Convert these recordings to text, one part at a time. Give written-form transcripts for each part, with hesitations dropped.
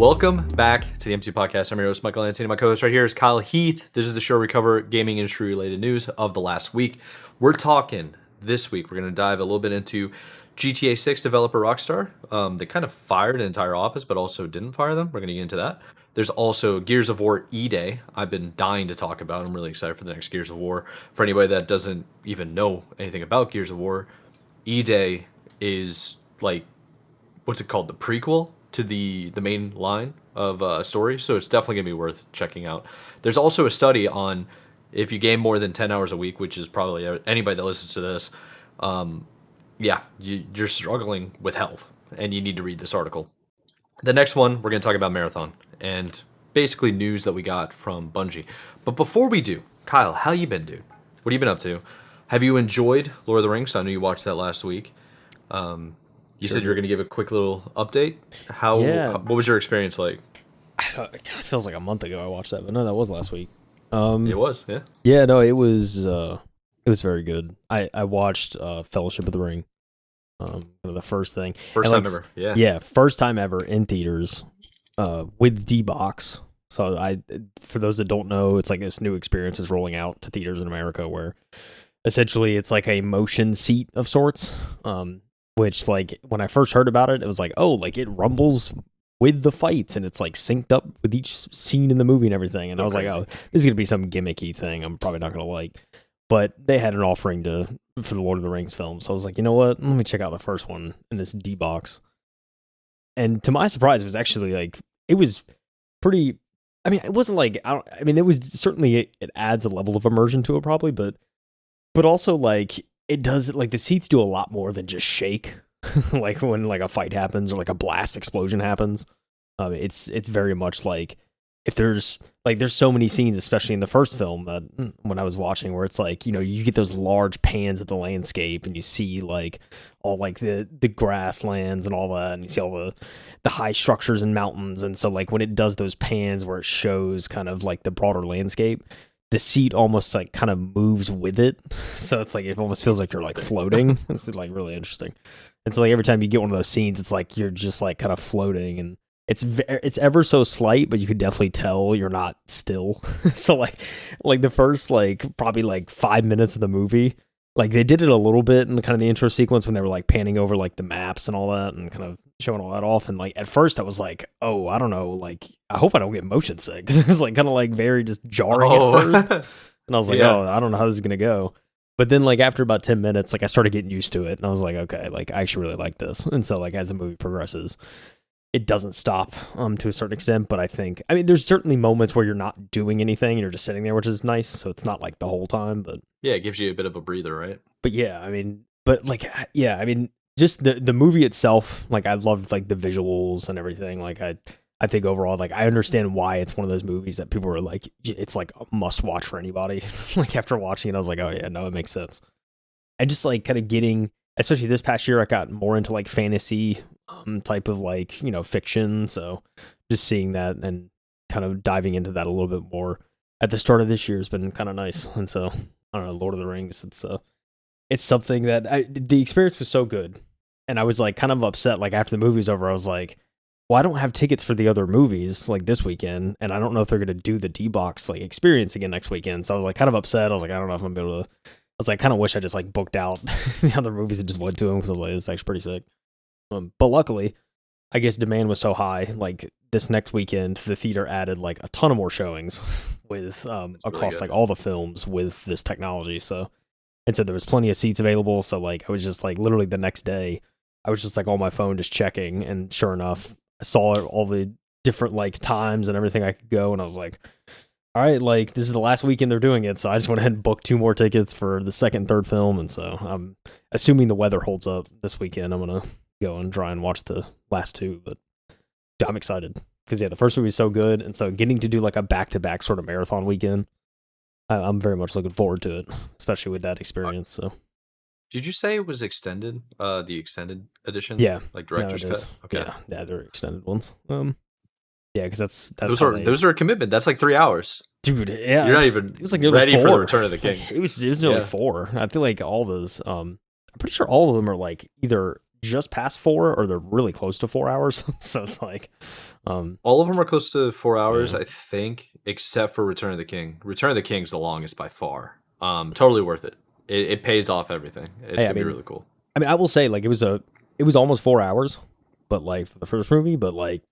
Welcome back to the MC Podcast. I'm your host, Michael Anthony. My co-host right here is Kyle Heath. This is the show where we cover gaming industry-related news of the last week. We're talking this week. We're going to dive a little bit into GTA 6 developer Rockstar. They kind of fired an entire office, but also didn't fire them. We're going to get into that. There's also Gears of War E-Day. I've been dying to talk about. I'm really excited for the next Gears of War. For anybody that doesn't even know anything about Gears of War, E-Day is like, what's it called? The prequel to the main line of story. So it's definitely going to be worth checking out. There's also a study on if you game more than 10 hours a week, which is probably anybody that listens to this, you're struggling with health, and you need to read this article. The next one, we're going to talk about Marathon and basically news that we got from Bungie. But before we do, Kyle, how you been, dude? What have you been up to? Have you enjoyed Lord of the Rings? I know you watched that last week. You said you were going to give a quick little update. What was your experience like? It feels like a month ago I watched that, but no, that was last week. It was, yeah. Yeah, no, it was very good. I watched Fellowship of the Ring. The first thing. First time ever, yeah. Yeah, first time ever in theaters with D-Box. So for those that don't know, it's like this new experience is rolling out to theaters in America where essentially it's like a motion seat of sorts. Which, like, when I first heard about it, it was like, oh, like, it rumbles with the fights, and it's, like, synced up with each scene in the movie and everything. And I was like, oh, this is going to be some gimmicky thing I'm probably not going to like. But they had an offering for the Lord of the Rings film, so I was like, you know what? Let me check out the first one in this D-Box. And to my surprise, it was actually, like, it was pretty... I mean, it wasn't like... it was certainly... It adds a level of immersion to it, probably, but also, like... It does, like, the seats do a lot more than just shake, like when like a fight happens or like a blast explosion happens. It's very much like if there's so many scenes, especially in the first film that when I was watching, where it's like, you know, you get those large pans of the landscape and you see like all like the grasslands and all that, and you see all the high structures and mountains, and so like when it does those pans where it shows kind of like the broader landscape, the seat almost like kind of moves with it. So it's like, it almost feels like you're like floating. It's like really interesting. And so like every time you get one of those scenes, it's like, you're just like kind of floating, and it's ever so slight, but you could definitely tell you're not still. So like the first, like probably like 5 minutes of the movie, like they did it a little bit in the kind of the intro sequence when they were like panning over like the maps and all that and kind of showing all that off. And like at first I was like, oh, I don't know, like I hope I don't get motion sick, because it was like kind of like very just jarring at first. And I was like, oh, I don't know how this is gonna go. But then like after about 10 minutes, like I started getting used to it, and I was like, okay, like I actually really like this. And so like as the movie progresses, it doesn't stop to a certain extent, but I mean there's certainly moments where you're not doing anything, you're just sitting there, which is nice. So it's not like the whole time, but yeah, it gives you a bit of a breather, right? But yeah, I mean, just the movie itself, like I loved like the visuals and everything. Like I think overall, like I understand why it's one of those movies that people were like, it's like a must watch for anybody. Like after watching it, I was like, oh yeah, no, it makes sense. And just like kind of getting, especially this past year, I got more into like fantasy type of like, you know, fiction. So just seeing that and kind of diving into that a little bit more at the start of this year has been kind of nice. And so I don't know, Lord of the Rings, it's something that the experience was so good, and I was like kind of upset. Like after the movie was over, I was like, well, I don't have tickets for the other movies like this weekend, and I don't know if they're gonna do the D-Box like experience again next weekend. So I was like kind of upset. I was like, I don't know if I'm gonna be able to. I was like, kind of wish I just like booked out the other movies and just went to them, because I was like, it's actually pretty sick. But luckily, I guess demand was so high. Like this next weekend, the theater added like a ton of more showings with across like all the films with this technology. So there was plenty of seats available. So like I was just like literally the next day, I was just like on my phone just checking, and sure enough, I saw all the different like times and everything I could go, and I was like, all right, like this is the last weekend they're doing it, so I just went ahead and booked 2 more tickets for the second and third film. And so I'm assuming the weather holds up this weekend, I'm gonna go and try and watch the last 2. But I'm excited because yeah, the first movie is so good, and so getting to do like a back-to-back sort of marathon weekend, I'm very much looking forward to it, especially with that experience. So did you say it was extended, the extended edition? Yeah, like director's cut. Okay, yeah, they're extended ones. Yeah, because that's those are a commitment. That's like 3 hours, dude. Yeah, you're not even. It was like ready 4. For the Return of the King. It was nearly 4. I feel like all those. I'm pretty sure all of them are like either just past 4 or they're really close to 4 hours. So it's like, All of them are close to 4 hours, Yeah. I think, except for Return of the King. Return of the King's the longest by far. Totally worth it. It pays off everything. It's Hey, gonna be really cool. I will say like it was almost 4 hours, but like for the first movie, but like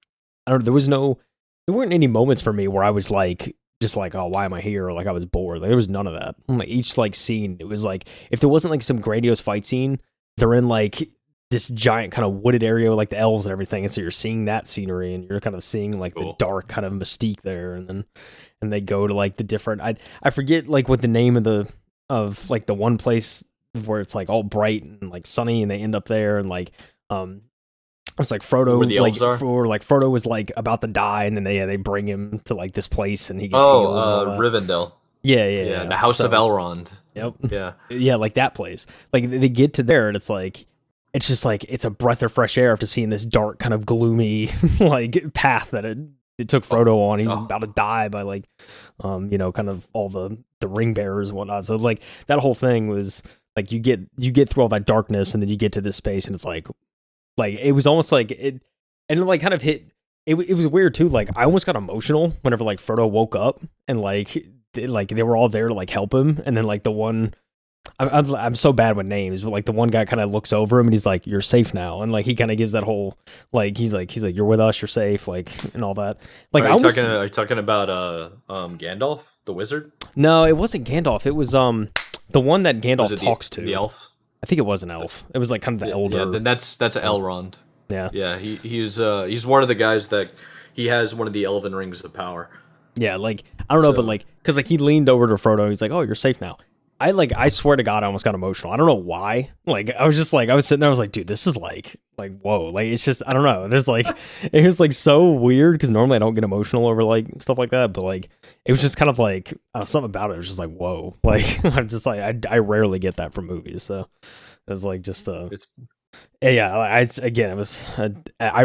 I don't know, there weren't any moments for me where I was like just like, oh, why am I here? Or like I was bored. Like there was none of that. Like each like scene, it was like if there wasn't like some grandiose fight scene, they're in like this giant kind of wooded area with like the elves and everything, and so you're seeing that scenery and you're kind of seeing like the dark kind of mystique there, and they go to like the different I forget like what the name of like the one place where it's like all bright and like sunny and they end up there and like it's like Frodo Where the elves are? like Frodo was like about to die and then they bring him to like this place and he gets healed and all that. Rivendell. Yeah. The House of Elrond. Yep. Yeah. Yeah, like that place. Like they get to there and it's like it's just like it's a breath of fresh air after seeing this dark kind of gloomy like path that it took Frodo on. He's about to die by like kind of all the ring bearers and whatnot. So like that whole thing was like you get through all that darkness and then you get to this space and it's like it was almost like it and it like kind of hit it was weird too. Like I almost got emotional whenever like Frodo woke up and like they were all there to like help him and then like the one I'm so bad with names, but like the one guy kind of looks over him and he's like, "You're safe now," and like he kind of gives that whole like he's like, "You're with us, you're safe," like and all that. Like, are you talking about Gandalf, the wizard? No, it wasn't Gandalf. It was the one that Gandalf talks to. The elf. I think it was an elf. It was like kind of the elder. Yeah, then that's Elrond. Yeah, he's one of the guys that he has one of the elven rings of power. Yeah, like I don't know, but like because like he leaned over to Frodo, he's like, "Oh, you're safe now." I swear to God, I almost got emotional. I don't know why. Like I was sitting there, I was like, dude, this is like whoa. Like it's just I don't know. There's like it was like so weird because normally I don't get emotional over like stuff like that, but like it was just kind of like something about it was just like whoa. Like I'm just like I rarely get that from movies, so it was like just I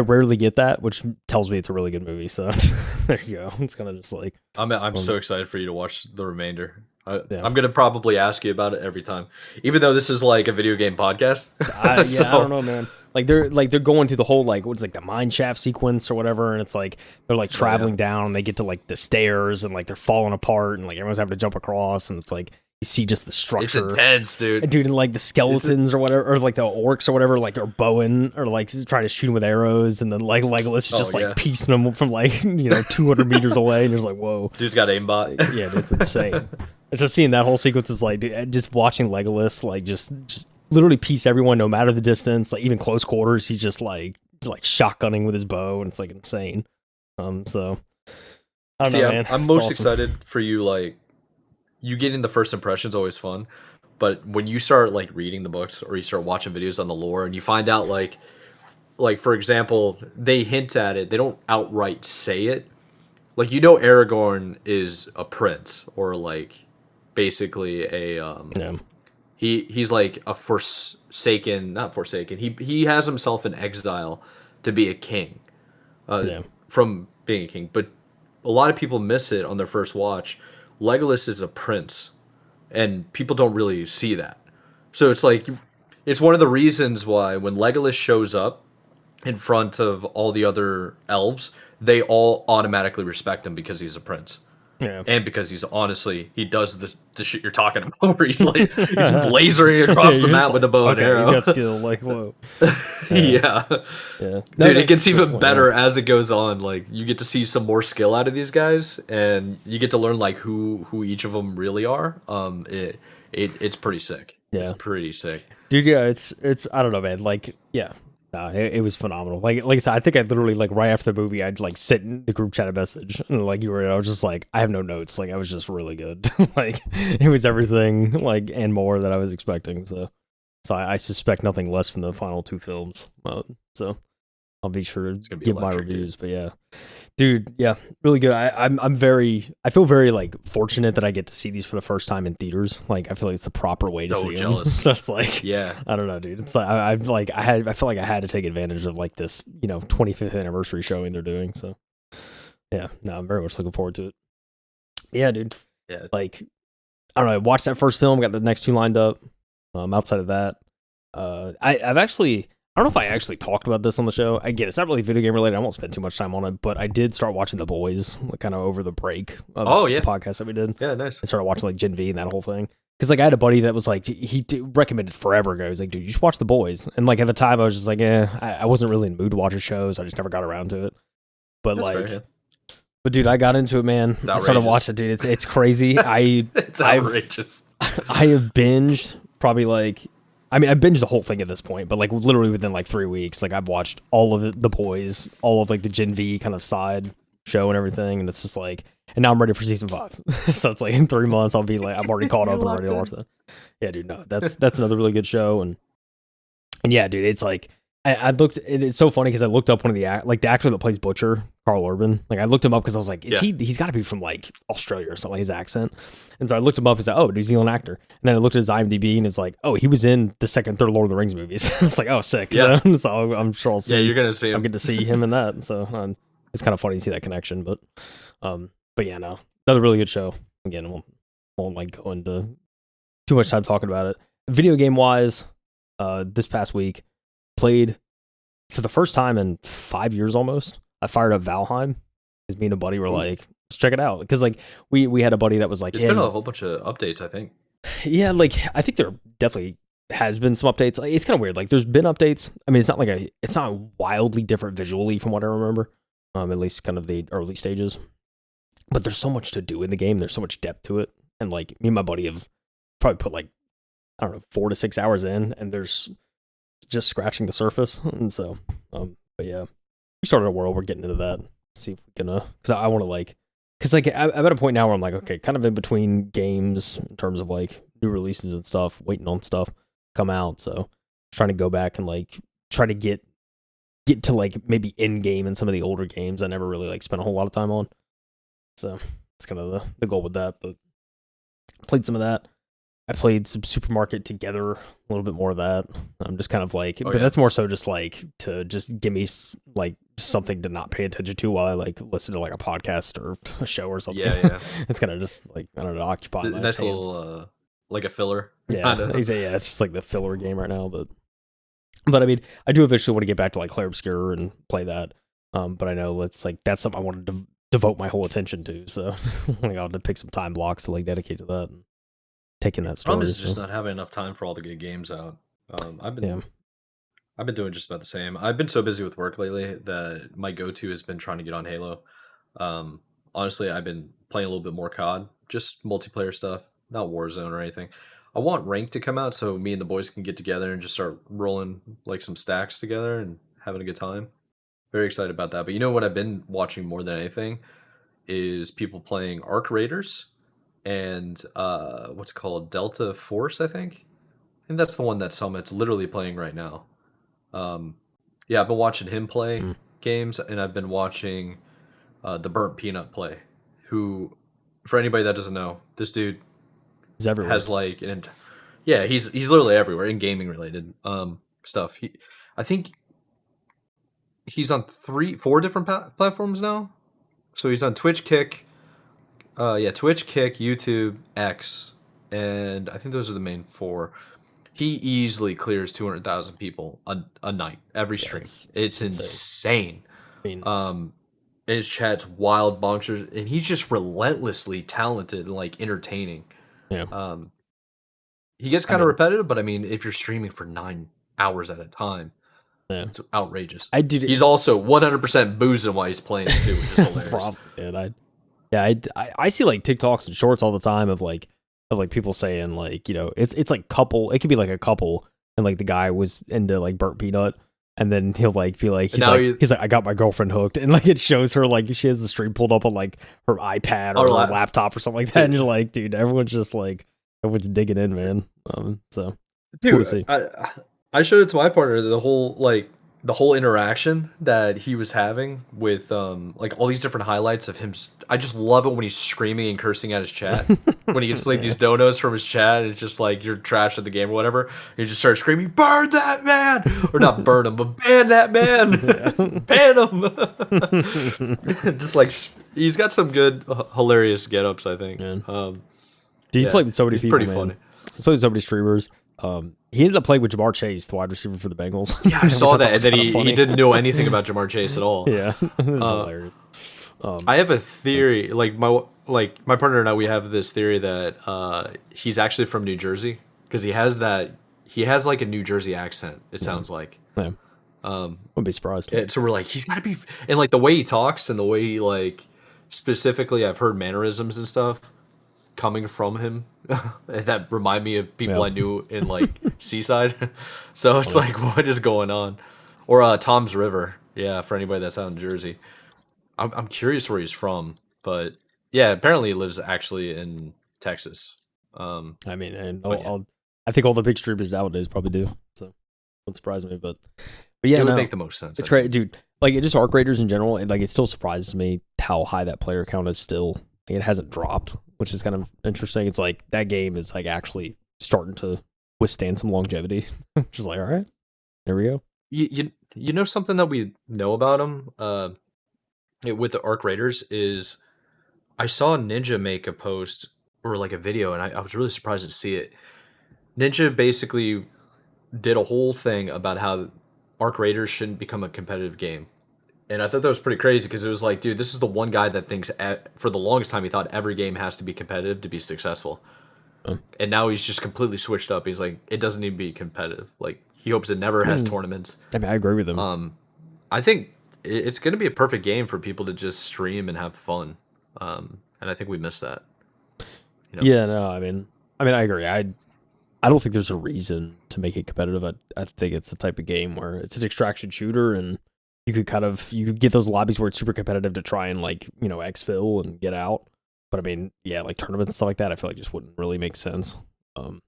rarely get that, which tells me it's a really good movie. So there you go. It's kind of just like I'm so excited for you to watch the remainder. I'm gonna probably ask you about it every time, even though this is like a video game podcast. I don't know, man. Like they're going through the whole like what's like the mine shaft sequence or whatever, and it's like they're like traveling down, and they get to like the stairs, and like they're falling apart, and like everyone's having to jump across, and it's like you see just the structure. It's intense, dude. And like the skeletons or whatever, or like the orcs or whatever, like are bowing or like trying to shoot them with arrows, and then like Legolas is just like piecing them from like 200 meters away, and you're just like, whoa, dude's got aimbot. Yeah, it's insane. And just seeing that whole sequence is like, dude, just watching Legolas like just literally piece everyone, no matter the distance, like even close quarters, he's just like shotgunning with his bow, and it's like insane. So I don't know, man. I'm most excited for you. Like you getting the first impressions always fun, but when you start like reading the books or you start watching videos on the lore and you find out like for example, they hint at it, they don't outright say it. Like Aragorn is a prince or like basically a he's like a not forsaken. He has himself in exile to be a king. From being a king, but a lot of people miss it on their first watch. Legolas is a prince, and people don't really see that. So it's like it's one of the reasons why when Legolas shows up in front of all the other elves, they all automatically respect him because he's a prince. Yeah. And because he does the shit you're talking about, where he's like he's lasering across the map with a bow and arrow. He's got skill, like whoa. Yeah. Dude, it gets even better as it goes on. Like you get to see some more skill out of these guys, and you get to learn like who each of them really are. It's pretty sick. Yeah. It's pretty sick. Dude, yeah, it's I don't know, man. Like, yeah. It was phenomenal. Like I said, I think I literally like right after the movie, I'd like sit in the group chat message and like I was just like, I have no notes. Like I was just really good. Like it was everything like and more that I was expecting. So I suspect nothing less from the final two films. So I'll be sure to give my reviews. But yeah, dude, yeah, really good. I feel very like fortunate that I get to see these for the first time in theaters. Like I feel like it's the proper way to see them. So it's like, yeah, I don't know, dude. It's like I feel like I had to take advantage of like this 25th anniversary showing they're doing. So yeah, no, I'm very much looking forward to it. Yeah, dude. Yeah, like I don't know. I watched that first film. Got the next two lined up. Outside of that, I've actually. I don't know if I actually talked about this on the show. Again, it's not really video game related. I won't spend too much time on it, but I did start watching The Boys, like, kind of over the break of the podcast that we did. Yeah, nice. I started watching like Gen V and that whole thing. Because like I had a buddy that was like, recommended forever ago. He's like, dude, you should watch The Boys. And like at the time, I was just like, I wasn't really in the mood to watch his shows. I just never got around to it. But That's like, fair, yeah. But dude, I got into it, man. I started watching it, dude. It's crazy. It's outrageous. I have binged probably like, I mean, I binged the whole thing at this point, but like literally within like 3 weeks, like I've watched all of it, The Boys, all of like the Gen V kind of side show and everything, and it's just like, and now I'm ready for season 5. So it's like in 3 months I'll be like, I'm already caught up and ready to watch that. Yeah, dude, no, that's another really good show, and yeah, dude, it's like I looked. It's so funny because I looked up one of the actor that plays Butcher, Carl Urban. Like I looked him up because I was like, he's got to be from like Australia or something, like his accent. And so I looked him up and said, oh, New Zealand actor. And then I looked at his IMDb and it's like, oh, he was in the second and third Lord of the Rings movies. I was like, oh, sick. Yeah. So I'm sure I'll see. Yeah, you're gonna see him. I'm going to see him in that. So it's kind of funny to see that connection. But yeah, no, another really good show. Again, I won't like go into too much time talking about it. Video game wise, this past week played for the first time in 5 years almost. I fired up Valheim because me and a buddy were like, let's check it out. Because like we had a buddy that was like, it's been a whole bunch of updates, I think. Yeah, like I think there definitely has been some updates. Like, it's kind of weird. Like there's been updates. I mean, it's not wildly different visually from what I remember. At least kind of the early stages. But there's so much to do in the game. There's so much depth to it. And like me and my buddy have probably put like, I don't know, 4 to 6 hours in, and there's just scratching the surface. And so, but yeah, we started a world. We're getting into that. See if we can, because I want to like, because like I'm at a point now where I'm like, okay, kind of in between games in terms of like new releases and stuff, waiting on stuff come out. So trying to go back and like try to get to like maybe in game in some of the older games I never really like spent a whole lot of time on. So that's kind of the goal with that. But played some of that. I played some Supermarket Together, a little bit more of that. I'm just kind of like, that's more so just like to just give me like something to not pay attention to while I like listen to like a podcast or a show or something. Yeah. It's kind of just like, I don't know, occupy my nice hands. Little like a filler. Yeah, it's just like the filler game right now. But I mean, I do eventually want to get back to like Clair Obscur and play that. But I know that's something I wanted to devote my whole attention to. So I'll have to pick some time blocks to like dedicate to that. And taking that story. Problem is just not having enough time for all the good games out. I've been doing just about the same. I've been so busy with work lately that my go-to has been trying to get on Halo. Honestly, I've been playing a little bit more COD, just multiplayer stuff, not Warzone or anything. I want Rank to come out so me and the boys can get together and just start rolling like some stacks together and having a good time. Very excited about that. But you know what I've been watching more than anything is people playing Arc Raiders and what's it called, Delta Force, I think that's the one that Summit's literally playing right now. Yeah, I've been watching him play games, and I've been watching the Burnt Peanut play, who, for anybody that doesn't know, this dude has like he's literally everywhere in gaming related stuff. I think he's on 4 different platforms now. So he's on Twitch, Kick, Twitch, Kick, YouTube, X, and I think those are the main 4. He easily clears 200,000 people a night, every stream. It's insane. I mean, and his chat's wild, bonkers, and he's just relentlessly talented and like entertaining. Yeah. He gets kind of repetitive, but I mean, if you're streaming for 9 hours at a time, it's outrageous. He's also 100% boozing while he's playing too, which is hilarious. Probably, I see like TikToks and shorts all the time of people saying like, you know, it's like couple. It could be like a couple, and like the guy was into like Burnt Peanut, and then he'll like be like, he's like, I got my girlfriend hooked, and like it shows her like she has the stream pulled up on like her iPad or her laptop or something like that, and you're like, dude, everyone's digging in, man. So dude, cool to see. I showed it to my partner, the whole interaction that he was having with like all these different highlights of him. I just love it when he's screaming and cursing at his chat. When he gets like these donos from his chat, and it's just like you're trash at the game or whatever. He just starts screaming, "Burn that man!" Or not burn him, but ban that man, ban him. Just like he's got some good, hilarious get-ups, I think. Dude, he's played with so many people. Pretty funny. He's played with so many streamers. He ended up playing with Jamar Chase, the wide receiver for the Bengals. Yeah, I saw that, and then he funny. didn't know anything about Jamar Chase at all. Yeah, it was hilarious. I have a theory, like my partner and I, we have this theory that he's actually from New Jersey because he has like a New Jersey accent. It sounds like. Yeah, wouldn't be surprised. So we're like, he's got to be, and like the way he talks and the way he like specifically, I've heard mannerisms and stuff coming from him that remind me of people I knew in like Seaside. So it's like, what is going on? Or Tom's River, yeah, for anybody that's out in Jersey. I'm curious where he's from, but yeah, apparently he lives actually in Texas. I mean, and yeah. I think all the big streamers nowadays probably do. So won't surprise me, but yeah, it would make the most sense. It's great, dude. Like, it just arc raiders in general, and like it still surprises me how high that player count is still. Like, it hasn't dropped, which is kind of interesting. It's like that game is like actually starting to withstand some longevity. Just like, all right, there we go. You know something that we know about him with the arc raiders is I saw Ninja make a post or like a video, and I was really surprised to see it. Ninja basically did a whole thing about how Arc Raiders shouldn't become a competitive game. And I thought that was pretty crazy because it was like, dude, this is the one guy that thinks for the longest time he thought every game has to be competitive to be successful. And now he's just completely switched up. He's like, it doesn't need to be competitive. Like, he hopes it never has tournaments. I mean, I agree with him. I think it's going to be a perfect game for people to just stream and have fun. And I think we missed that. You know? Yeah, no, I mean, I agree. I don't think there's a reason to make it competitive. I think it's the type of game where it's an extraction shooter, and you could get those lobbies where it's super competitive to try and like, you know, exfil and get out. But I mean, yeah, like tournaments and stuff like that, I feel like just wouldn't really make sense. I don't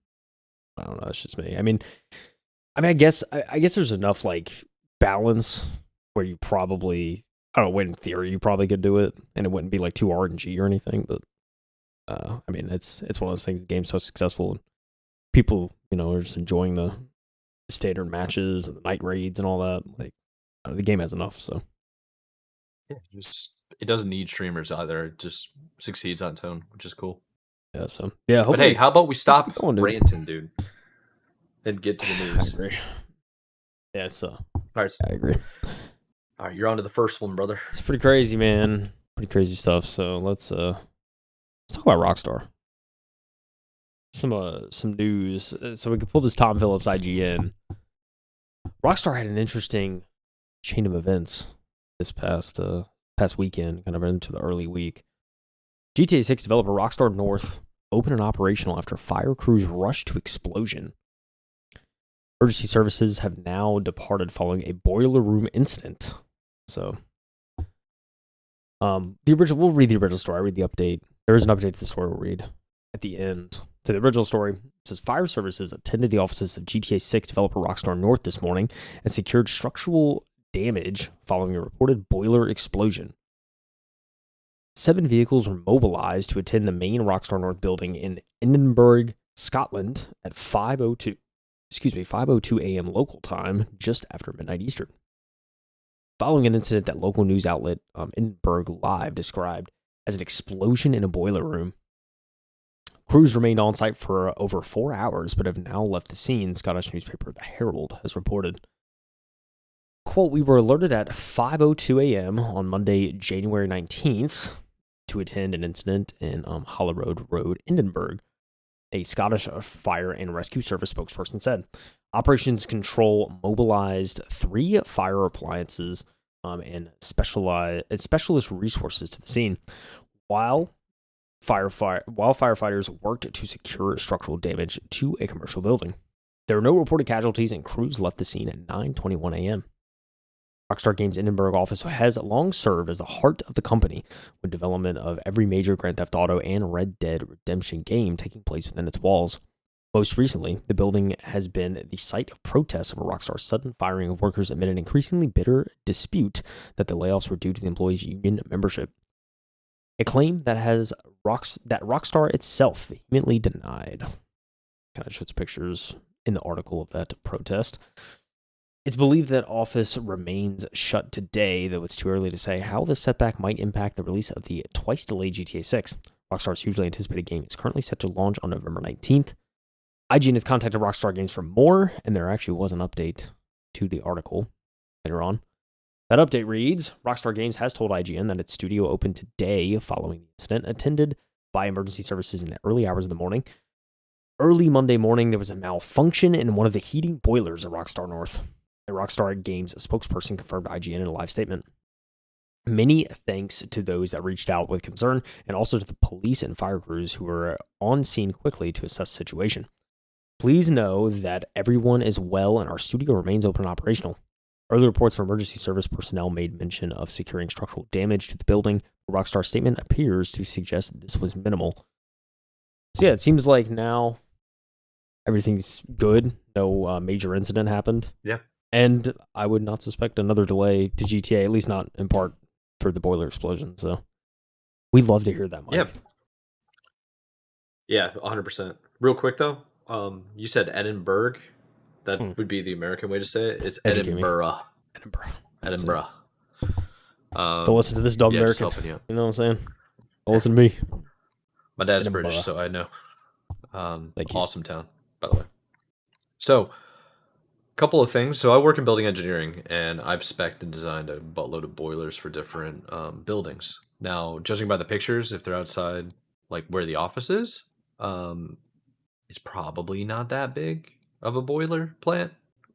know. That's just me. I mean, I guess there's enough like balance where you probably, I don't know, in theory you probably could do it, and it wouldn't be like too RNG or anything. But I mean, it's one of those things. The game's so successful, and people, you know, are just enjoying the standard matches and the night raids and all that. Like, the game has enough. So yeah, just it doesn't need streamers either. It just succeeds on its own, which is cool. Yeah. So yeah. But hey, how about we stop ranting, dude, and get to the news? I agree. Yeah. So all right, I agree. All right, you're on to the first one, brother. It's pretty crazy, man. Pretty crazy stuff. So let's talk about Rockstar. Some news. So we can pull this Tom Phillips IGN. Rockstar had an interesting chain of events this past weekend, kind of into the early week. GTA 6 developer Rockstar North open and operational after fire crews rushed to explosion. Emergency services have now departed following a boiler room incident. So, we'll read the original story. I read the update. There is an update to the story we'll read at the end. So the original story says fire services attended the offices of GTA 6 developer Rockstar North this morning and secured structural damage following a reported boiler explosion. 7 vehicles were mobilized to attend the main Rockstar North building in Edinburgh, Scotland at 5:02 a.m. local time, just after midnight Eastern. Following an incident that local news outlet Edinburgh Live described as an explosion in a boiler room. Crews remained on site for over 4 hours, but have now left the scene, Scottish newspaper The Herald has reported. Quote, we were alerted at 5:02 a.m. on Monday, January 19th, to attend an incident in Holyrood Road, Edinburgh, a Scottish fire and rescue service spokesperson said. Operations Control mobilized 3 fire appliances and specialist resources to the scene, while firefighters worked to secure structural damage to a commercial building. There were no reported casualties, and crews left the scene at 9:21 a.m. Rockstar Games' Edinburgh office has long served as the heart of the company, with development of every major Grand Theft Auto and Red Dead Redemption game taking place within its walls. Most recently, the building has been the site of protests over Rockstar's sudden firing of workers amid an increasingly bitter dispute that the layoffs were due to the employees' union membership. A claim that Rockstar itself vehemently denied. Kind of shows pictures in the article of that protest. It's believed that office remains shut today, though it's too early to say how this setback might impact the release of the twice-delayed GTA 6. Rockstar's hugely anticipated game is currently set to launch on November 19th. IGN has contacted Rockstar Games for more, and there actually was an update to the article later on. That update reads, Rockstar Games has told IGN that its studio opened today following the incident, attended by emergency services in the early hours of the morning. Early Monday morning, there was a malfunction in one of the heating boilers at Rockstar North. A Rockstar Games spokesperson confirmed to IGN in a live statement. Many thanks to those that reached out with concern, and also to the police and fire crews who were on scene quickly to assess the situation. Please know that everyone is well and our studio remains open and operational. Early reports from emergency service personnel made mention of securing structural damage to the building. The Rockstar statement appears to suggest that this was minimal. So yeah, it seems like now everything's good. No major incident happened. Yeah. And I would not suspect another delay to GTA, at least not in part for the boiler explosion. So we'd love to hear that, Mike. Yeah. Yeah, 100%. Real quick, though, you said Edinburgh. That would be the American way to say it. It's Edinburgh. Edinburgh. Don't listen to this dumb American. Just helping you. You know what I'm saying? Don't listen to me. My dad's Edinburgh. British, so I know. Thank you. Awesome town, by the way. So, couple of things. So I work in building engineering, and I've spec'd and designed a buttload of boilers for different buildings. Now, judging by the pictures, if they're outside, like where the office is, it's probably not that big of a boiler plant,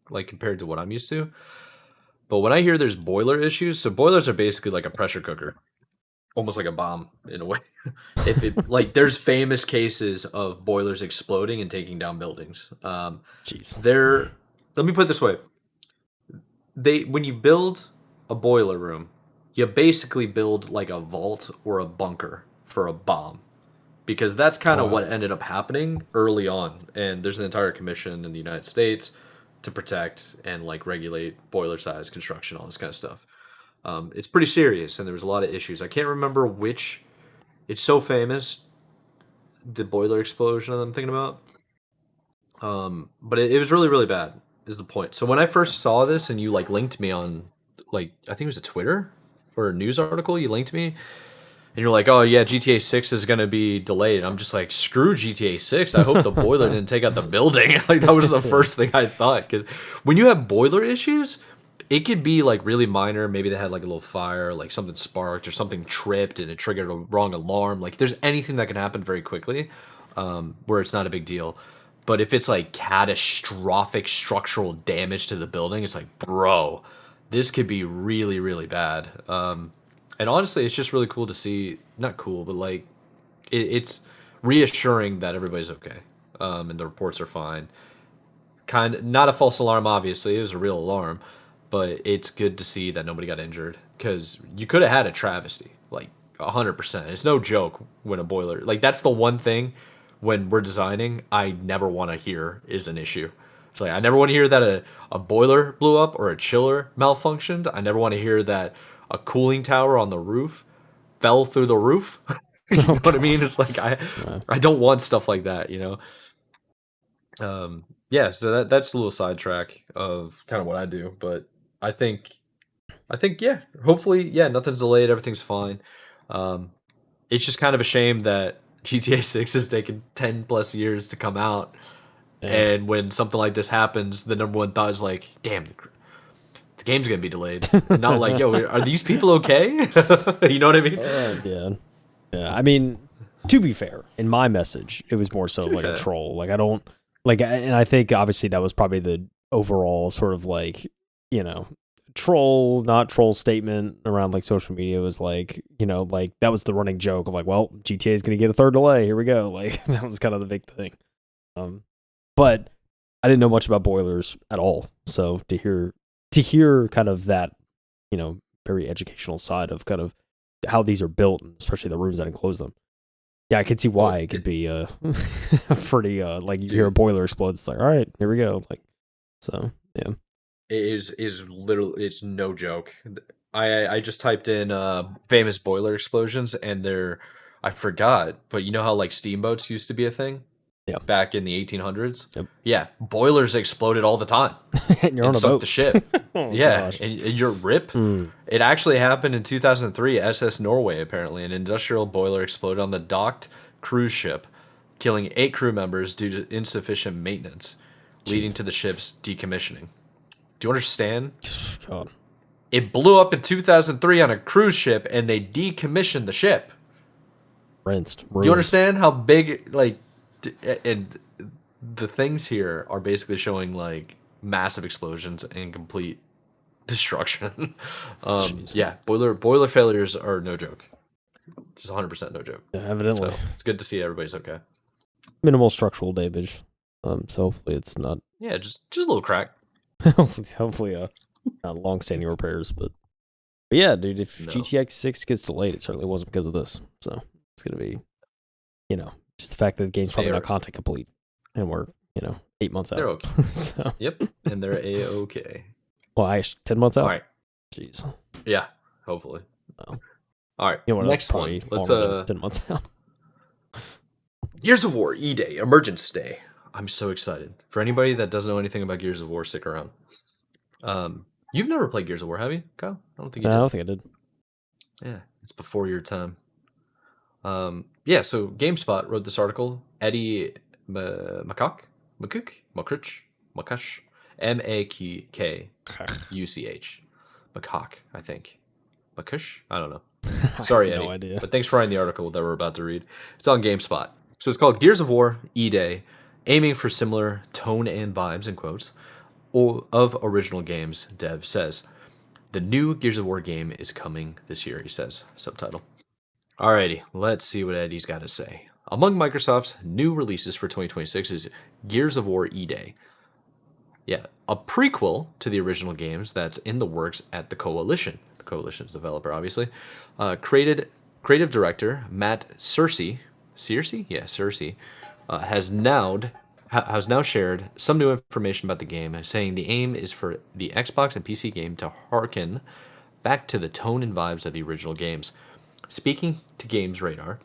like compared to what I'm used to. But when I hear there's boiler issues, so boilers are basically like a pressure cooker, almost like a bomb in a way. If it like, there's famous cases of boilers exploding and taking down buildings. Jeez. Let me put it this way: when you build a boiler room, you basically build like a vault or a bunker for a bomb, because that's kind of what ended up happening early on. And there's an entire commission in the United States to protect and like regulate boiler size, construction, all this kind of stuff. It's pretty serious, and there was a lot of issues. I can't remember which. It's so famous, the boiler explosion that I'm thinking about. But it was really, really bad, is the point. So when I first saw this, and you like linked me on, like, I think it was a Twitter or a news article, you linked me, and you're like, oh yeah, GTA 6 is gonna be delayed. I'm just like, screw GTA 6. I hope the boiler didn't take out the building. Like, that was the first thing I thought, because when you have boiler issues, it could be like really minor. Maybe they had like a little fire, like something sparked or something tripped and it triggered a wrong alarm. Like, there's anything that can happen very quickly, where it's not a big deal. But if it's like catastrophic structural damage to the building, it's like, bro, this could be really, really bad. And honestly, it's just really cool to see. Not cool, but like, it's reassuring that everybody's okay, and the reports are fine. Kind of not a false alarm, obviously. It was a real alarm, but it's good to see that nobody got injured, because you could have had a travesty, like 100%. It's no joke when a boiler, like, that's the one thing when we're designing I never want to hear is an issue. It's like, I never want to hear that a boiler blew up or a chiller malfunctioned. I never want to hear that a cooling tower on the roof fell through the roof. You know what I mean? It's like, I don't want stuff like that, you know? Yeah, so that's a little sidetrack of kind of what I do, but I think, yeah, hopefully, yeah, nothing's delayed, everything's fine. It's just kind of a shame that GTA 6 has taken 10 plus years to come out, and when something like this happens, the number one thought is like, damn, the game's gonna be delayed. And not like, yo, are these people okay? You know what I mean? Yeah. I mean, to be fair, in my message, it was more so like a troll. Like, I don't like, and I think obviously that was probably the overall sort of like, you know, troll, not troll statement around like social media was like, you know, like that was the running joke of like, well, GTA is going to get a third delay. Here we go. Like, that was kind of the big thing. But I didn't know much about boilers at all. So to hear kind of that, you know, very educational side of kind of how these are built, and especially the rooms that enclose them. Yeah, I could see why it could be pretty like, you hear a boiler explode, it's like, all right, here we go. Like, so yeah. It is literally, it's no joke. I just typed in famous boiler explosions, and I forgot, but you know how like steamboats used to be a thing? Yeah. Back in the 1800s? Yep. Yeah, boilers exploded all the time. And you're on a boat. The ship. Yeah, gosh. and you're rip. It actually happened in 2003, SS Norway, apparently. An industrial boiler exploded on the docked cruise ship, killing 8 crew members due to insufficient maintenance, leading Jeez. to the ship's decommissioning. Do you understand? God. It blew up in 2003 on a cruise ship, and they decommissioned the ship. Rinsed. Do you Ruined. understand how big, like, and the things here are basically showing, like, massive explosions and complete destruction. Jeez. Yeah, boiler failures are no joke. Just 100% no joke. Yeah, evidently. So it's good to see everybody's okay. Minimal structural damage. So hopefully it's not. Yeah, just a little crack. hopefully not long-standing repairs, but yeah, dude. If No. GTX 6 gets delayed, it certainly wasn't because of this. So it's gonna be, just the fact that the game's probably not content complete, and we're 8 months out. They're okay. So Yep, and they're a-okay. well, 10 months out. All right. Jeez. Yeah, hopefully. Oh. All right. You know what? Next one. Let's 10 months out. Gears of War E-Day, Emergence Day. I'm so excited. For anybody that doesn't know anything about Gears of War, stick around. You've never played Gears of War, have you, Kyle? I don't think you No, I did. don't think I did. Yeah, it's before your time. Yeah, so GameSpot wrote this article. Eddie McCush, M-A-K-K-U-C-H. McCock, I think. McCush? I don't know. Sorry, I have Eddie. no idea. But thanks for writing the article that we're about to read. It's on GameSpot. So it's called Gears of War E-Day, aiming for similar tone and vibes, in quotes, of original games, Dev says. The new Gears of War game is coming this year, he says. Subtitle. Alrighty, let's see what Eddie's got to say. Among Microsoft's new releases for 2026 is Gears of War E-Day. Yeah, a prequel to the original games that's in the works at the Coalition. The Coalition's developer, obviously. Creative director Matt Searcy, has now shared some new information about the game, saying the aim is for the Xbox and PC game to harken back to the tone and vibes of the original games. Speaking to Games Radar,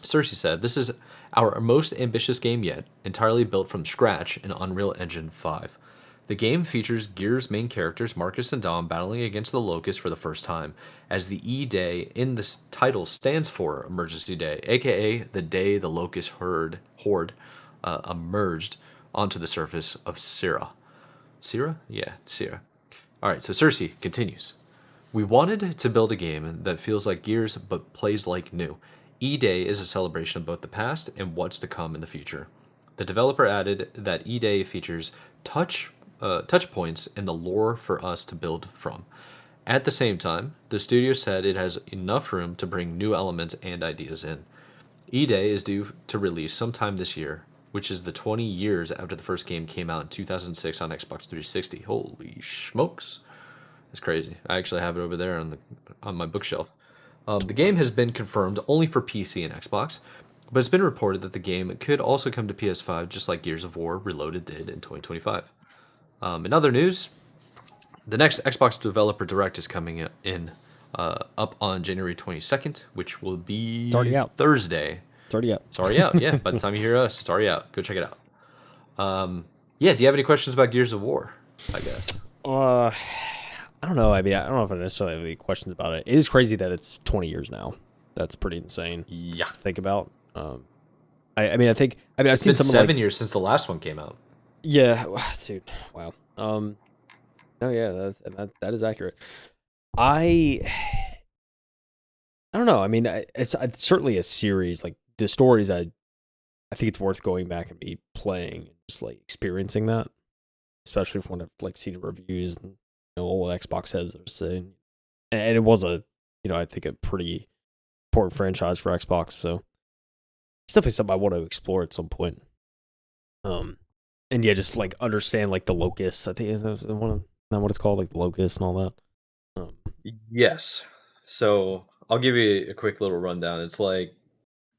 Cersei said, "This is our most ambitious game yet, entirely built from scratch in Unreal Engine 5. The game features Gears' main characters Marcus and Dom battling against the Locust for the first time, as the E-Day in the title stands for Emergency Day, aka the day the Locust horde emerged onto the surface of Syrah. Syrah? Yeah, Syrah. Alright, so Cersei continues. We wanted to build a game that feels like Gears but plays like new. E-Day is a celebration of both the past and what's to come in the future. The developer added that E-Day features touch points in the lore for us to build from. At the same time, the studio said it has enough room to bring new elements and ideas in. E-Day is due to release sometime this year, which is the 20 years after the first game came out in 2006 on Xbox 360. Holy smokes. It's crazy. I actually have it over there on my bookshelf. The game has been confirmed only for PC and Xbox, but it's been reported that the game could also come to PS5 just like Gears of War Reloaded did in 2025. In other news, the next Xbox Developer Direct is coming in up on January 22nd, which will be already out. Thursday. It's already out. It's already out, yeah. By the time you hear us, it's already out. Go check it out. Yeah, do you have any questions about Gears of War, I guess? I don't know. I mean, I don't know if I necessarily have any questions about it. It is crazy that it's 20 years now. That's pretty insane. Yeah. To think about. I've seen It's some been 7 years since the last one came out. Yeah, dude. Wow. No, yeah, that is accurate. I don't know. I mean, it's certainly a series. Like the stories, I think it's worth going back and be playing, and just like experiencing that, especially if one of like see the reviews and old Xbox heads are saying. And it was I think a pretty important franchise for Xbox. So it's definitely something I want to explore at some point. And yeah, just like understand like the Locust. I think that's not what it's called, like the Locust and all that. Yes. So I'll give you a quick little rundown. It's like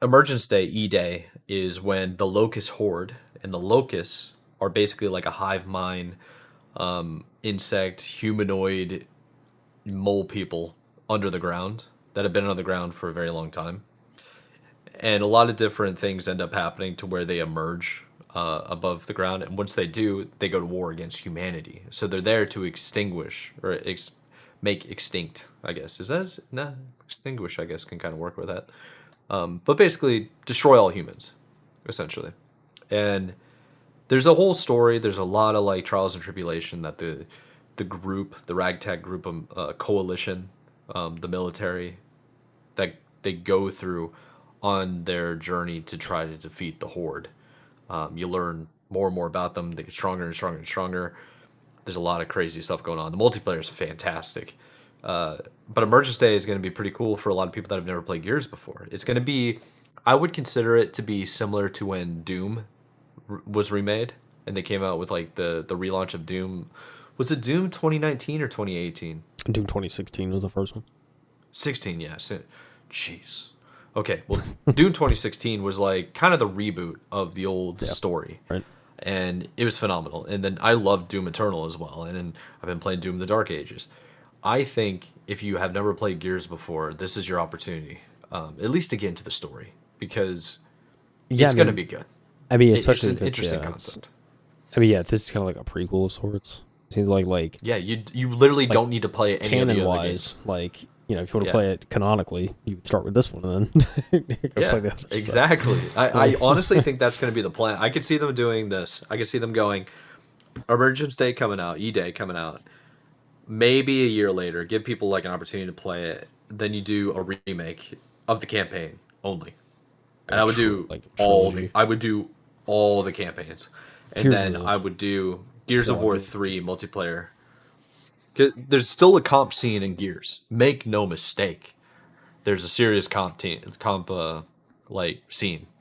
Emergence Day, E-Day, is when the Locust horde, and the Locusts are basically like a hive mind, insect, humanoid, mole people under the ground that have been under the ground for a very long time. And a lot of different things end up happening to where they emerge above the ground. And once they do, they go to war against humanity. So they're there to extinguish or make extinct, I guess. Extinguish, I guess, can kind of work with that. But basically, destroy all humans. essentially. And there's a whole story. There's a lot of like trials and tribulation that the ragtag group, coalition, the military, that they go through on their journey to try to defeat the Horde. You learn more and more about them. They get stronger and stronger and stronger. There's a lot of crazy stuff going on. The multiplayer is fantastic. But Emergence Day is going to be pretty cool for a lot of people that have never played Gears before. It's going to be, I would consider it to be similar to when Doom was remade and they came out with like the relaunch of Doom. Was it Doom 2019 or 2018? Doom 2016 was the first one. 16, yes. Jeez. Okay, well, Doom 2016 was like kind of the reboot of the old story. Right. And it was phenomenal. And then I loved Doom Eternal as well. And then I've been playing Doom the Dark Ages. I think if you have never played Gears before, this is your opportunity, at least to get into the story, because it's going to be good. I mean, especially it's an interesting concept. I mean, yeah, this is kind of like a prequel of sorts. Seems like yeah, you literally don't need to play any of the other games. Like, you know, if you want to play it canonically, you would start with this one and then play the other exactly. I honestly think that's going to be the plan. I could see them doing this. I could see them going, Emergence Day coming out, E-Day coming out, maybe a year later, give people like an opportunity to play it. Then you do a remake of the campaign only, and I would do all the campaigns, and then I would do Gears of War 3 multiplayer. There's still a comp scene in Gears. Make no mistake. There's a serious comp scene.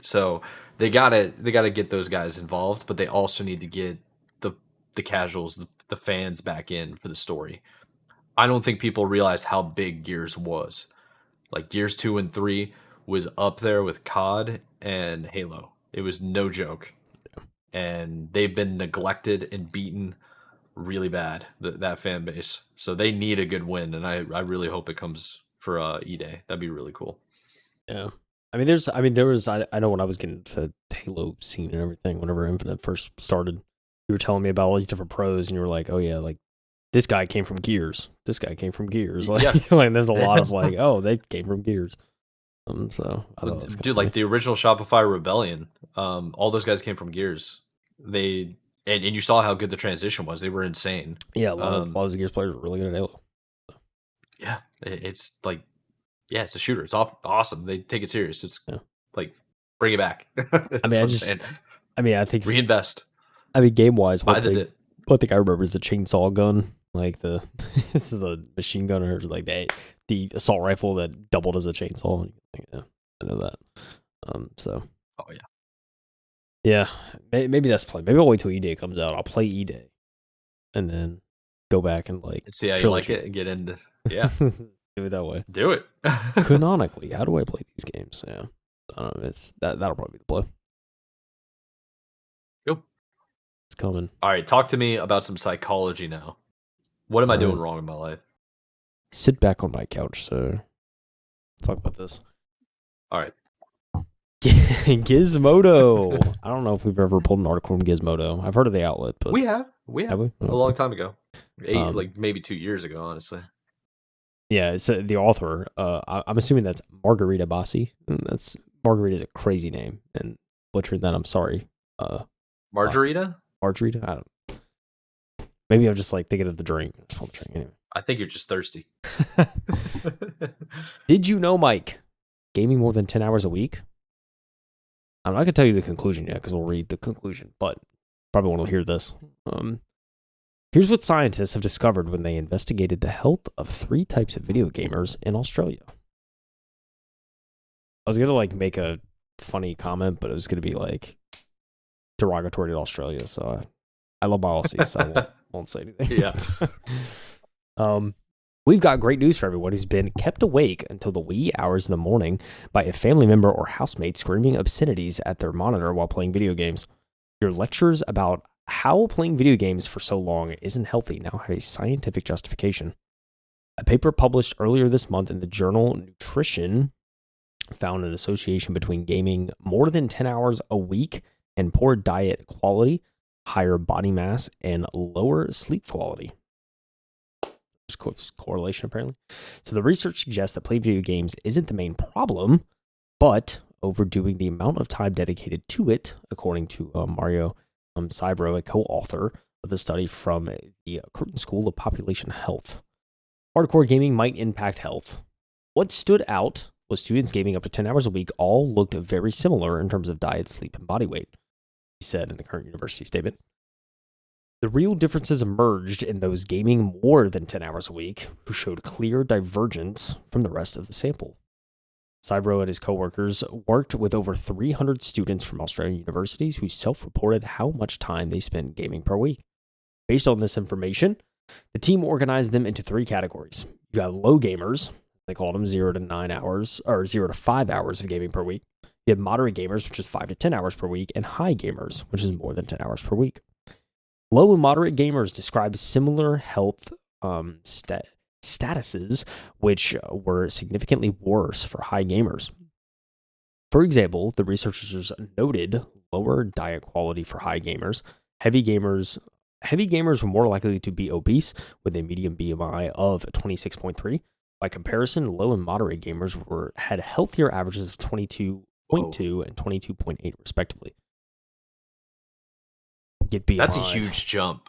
So they gotta get those guys involved, but they also need to get the casuals, the fans back in for the story. I don't think people realize how big Gears was. Like Gears 2 and 3 was up there with COD and Halo. It was no joke. And they've been neglected and beaten really bad, that fan base. So they need a good win, and I really hope it comes for E-Day. That'd be really cool. Yeah. I know when I was getting the Halo scene and everything, whenever Infinite first started, you were telling me about all these different pros, and you were like, oh yeah, like this guy came from Gears. This guy came from Gears. Like, like there's a lot of like, oh, they came from Gears. So I thought dude, like the original Shopify Rebellion, all those guys came from Gears. And you saw how good the transition was. They were insane. Yeah, a lot of the Gears players were really good at Halo. Yeah, it's like, it's a shooter. It's awesome. They take it serious. It's like, bring it back. I mean, I think reinvest. I mean, game wise, one thing I remember is the chainsaw gun. Like this is a machine gun, or like the assault rifle that doubled as a chainsaw. Yeah, I know that. So. Oh yeah. Yeah, maybe that's play. Maybe I'll wait till E-Day comes out. I'll play E-Day, and then go back and see how you like it and get into do it that way. Do it canonically. How do I play these games? Yeah, I don't know. That'll probably be the play. Cool. It's coming. All right, talk to me about some psychology now. What am I doing wrong in my life? Sit back on my couch, sir. Talk about this. All right. Gizmodo. I don't know if we've ever pulled an article from Gizmodo. I've heard of the outlet, but we have a long time ago, like maybe 2 years ago, honestly. Yeah, it's the author. I'm assuming that's Margarita Bassi. Margarita is a crazy name, and butchered that. I'm sorry. Margarita. I don't. Maybe I'm just like thinking of the drink. I just want to drink anyway. I think you're just thirsty. Did you know, Mike? Gaming more than 10 hours a week? I'm not going to tell you the conclusion yet because we'll read the conclusion, but probably want to hear this. Here's what scientists have discovered when they investigated the health of 3 types of video gamers in Australia. I was going to like make a funny comment, but it was going to be like derogatory to Australia, so I love my Aussies, so I won't say anything. Yeah. We've got great news for everyone who's been kept awake until the wee hours in the morning by a family member or housemate screaming obscenities at their monitor while playing video games. Your lectures about how playing video games for so long isn't healthy now have a scientific justification. A paper published earlier this month in the journal Nutrition found an association between gaming more than 10 hours a week and poor diet quality, higher body mass, and lower sleep quality. There's correlation, apparently. So the research suggests that playing video games isn't the main problem, but overdoing the amount of time dedicated to it, according to Mario Cybro, a co-author of the study from the Curtin School of Population Health. Hardcore gaming might impact health. What stood out was students gaming up to 10 hours a week all looked very similar in terms of diet, sleep, and body weight, he said in the current university statement. The real differences emerged in those gaming more than 10 hours a week, who showed clear divergence from the rest of the sample. Cybro and his coworkers worked with over 300 students from Australian universities who self-reported how much time they spent gaming per week. Based on this information, the team organized them into 3 categories. You have low gamers, they called them 0 to 9 hours, or 0 to 5 hours of gaming per week. You have moderate gamers, which is 5 to 10 hours per week, and high gamers, which is more than 10 hours per week. Low and moderate gamers describe similar health statuses, which were significantly worse for high gamers. For example, the researchers noted lower diet quality for high gamers. Heavy gamers were more likely to be obese with a median BMI of 26.3. By comparison, low and moderate gamers had healthier averages of 22.2 and 22.8 respectively. Get BMI. That's a huge jump.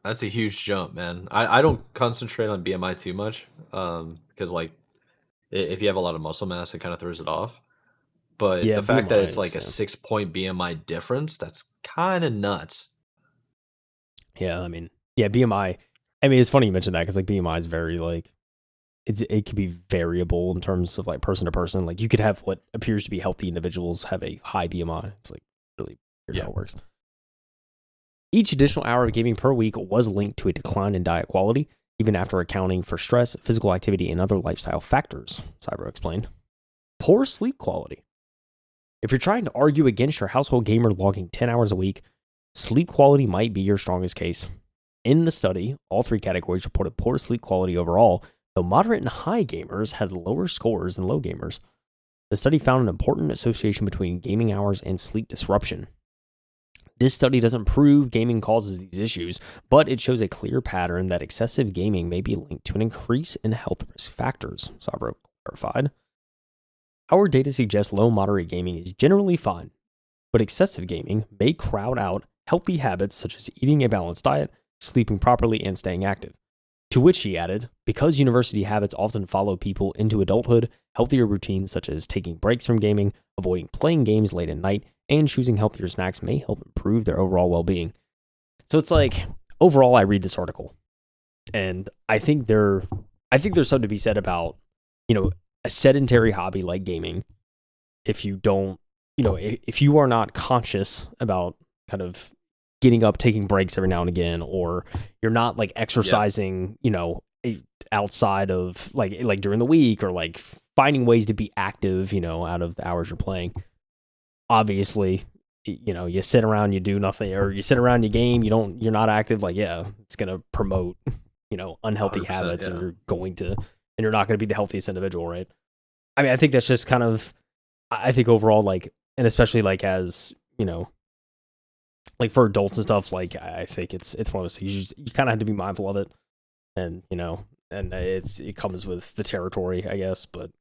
That's a huge jump, man. I don't concentrate on BMI too much because, like, if you have a lot of muscle mass, it kind of throws it off. But Yeah, the fact that it's BMI like a is, 6-point BMI difference, that's kind of nuts. yeah, I mean, yeah, BMI. I mean, it's funny you mentioned that because like BMI is very like it can be variable in terms of like person to person. Like you could have what appears to be healthy individuals have a high BMI. It's like really weird how it works. Each additional hour of gaming per week was linked to a decline in diet quality, even after accounting for stress, physical activity, and other lifestyle factors, Cybro explained. Poor sleep quality. If you're trying to argue against your household gamer logging 10 hours a week, sleep quality might be your strongest case. In the study, all 3 categories reported poor sleep quality overall, though moderate and high gamers had lower scores than low gamers. The study found an important association between gaming hours and sleep disruption. This study doesn't prove gaming causes these issues, but it shows a clear pattern that excessive gaming may be linked to an increase in health risk factors, Sabro clarified. Our data suggests low moderate gaming is generally fine, but excessive gaming may crowd out healthy habits such as eating a balanced diet, sleeping properly, and staying active. To which he added, because university habits often follow people into adulthood, healthier routines such as taking breaks from gaming, avoiding playing games late at night, and choosing healthier snacks may help improve their overall well-being. So it's like, overall, I read this article, and I think there's something to be said about, a sedentary hobby like gaming. If you don't, if you are not conscious about kind of getting up, taking breaks every now and again, or you're not like exercising, outside of like during the week, or like finding ways to be active, out of the hours you're playing. Obviously, you sit around, you do nothing, or you sit around, you game, you're not active. Like, yeah, it's going to promote, unhealthy habits, and you're not going to be the healthiest individual, right? I mean, I think that's just kind of, I think overall, like, and especially like as, like for adults and stuff, like I think it's one of those things you kind of have to be mindful of it, and and it comes with the territory, I guess. But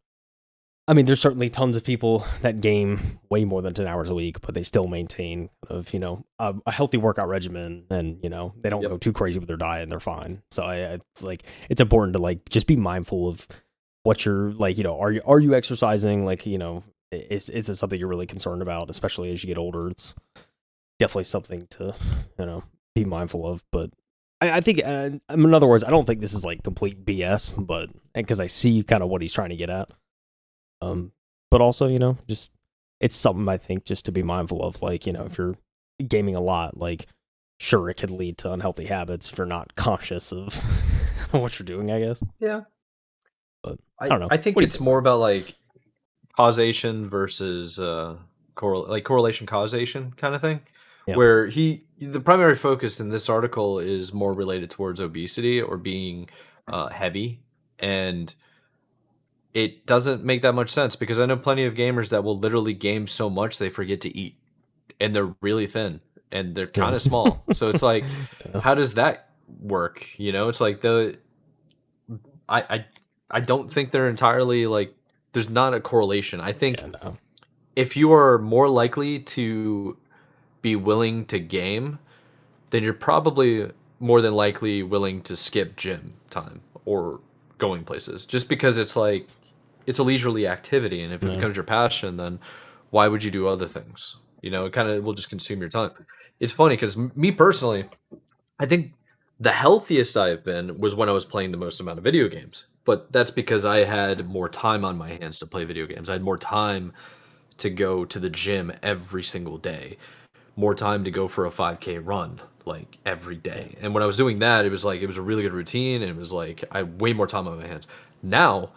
I mean, there's certainly tons of people that game way more than 10 hours a week, but they still maintain a healthy workout regimen, and they don't go too crazy with their diet, and they're fine. So it's like it's important to like just be mindful of what you're like. Are you exercising? Like is it something you're really concerned about, especially as you get older? It's definitely something to be mindful of. But I think in other words, I don't think this is like complete BS, but because I see kind of what he's trying to get at. But also, just it's something I think just to be mindful of. Like, if you're gaming a lot, like, sure, it could lead to unhealthy habits if you're not conscious of what you're doing, I guess. Yeah. But I don't know. I think it's more about like causation versus correlation causation kind of thing. Yeah. Where the primary focus in this article is more related towards obesity or being heavy, and it doesn't make that much sense because I know plenty of gamers that will literally game so much they forget to eat, and they're really thin and they're kind of small. So it's like, how does that work? It's like I don't think they're entirely like. There's not a correlation. I think if you are more likely to be willing to game, then you're probably more than likely willing to skip gym time or going places just because it's like it's a leisurely activity, and if it No. becomes your passion, then why would you do other things? You know, it kind of will just consume your time. It's funny because me personally, I think the healthiest I've been was when I was playing the most amount of video games. But that's because I had more time on my hands to play video games. I had more time to go to the gym every single day, more time to go for a 5K run like every Yeah. day. And when I was doing that, it was like it was a really good routine, and it was like I had way more time on my hands. Now,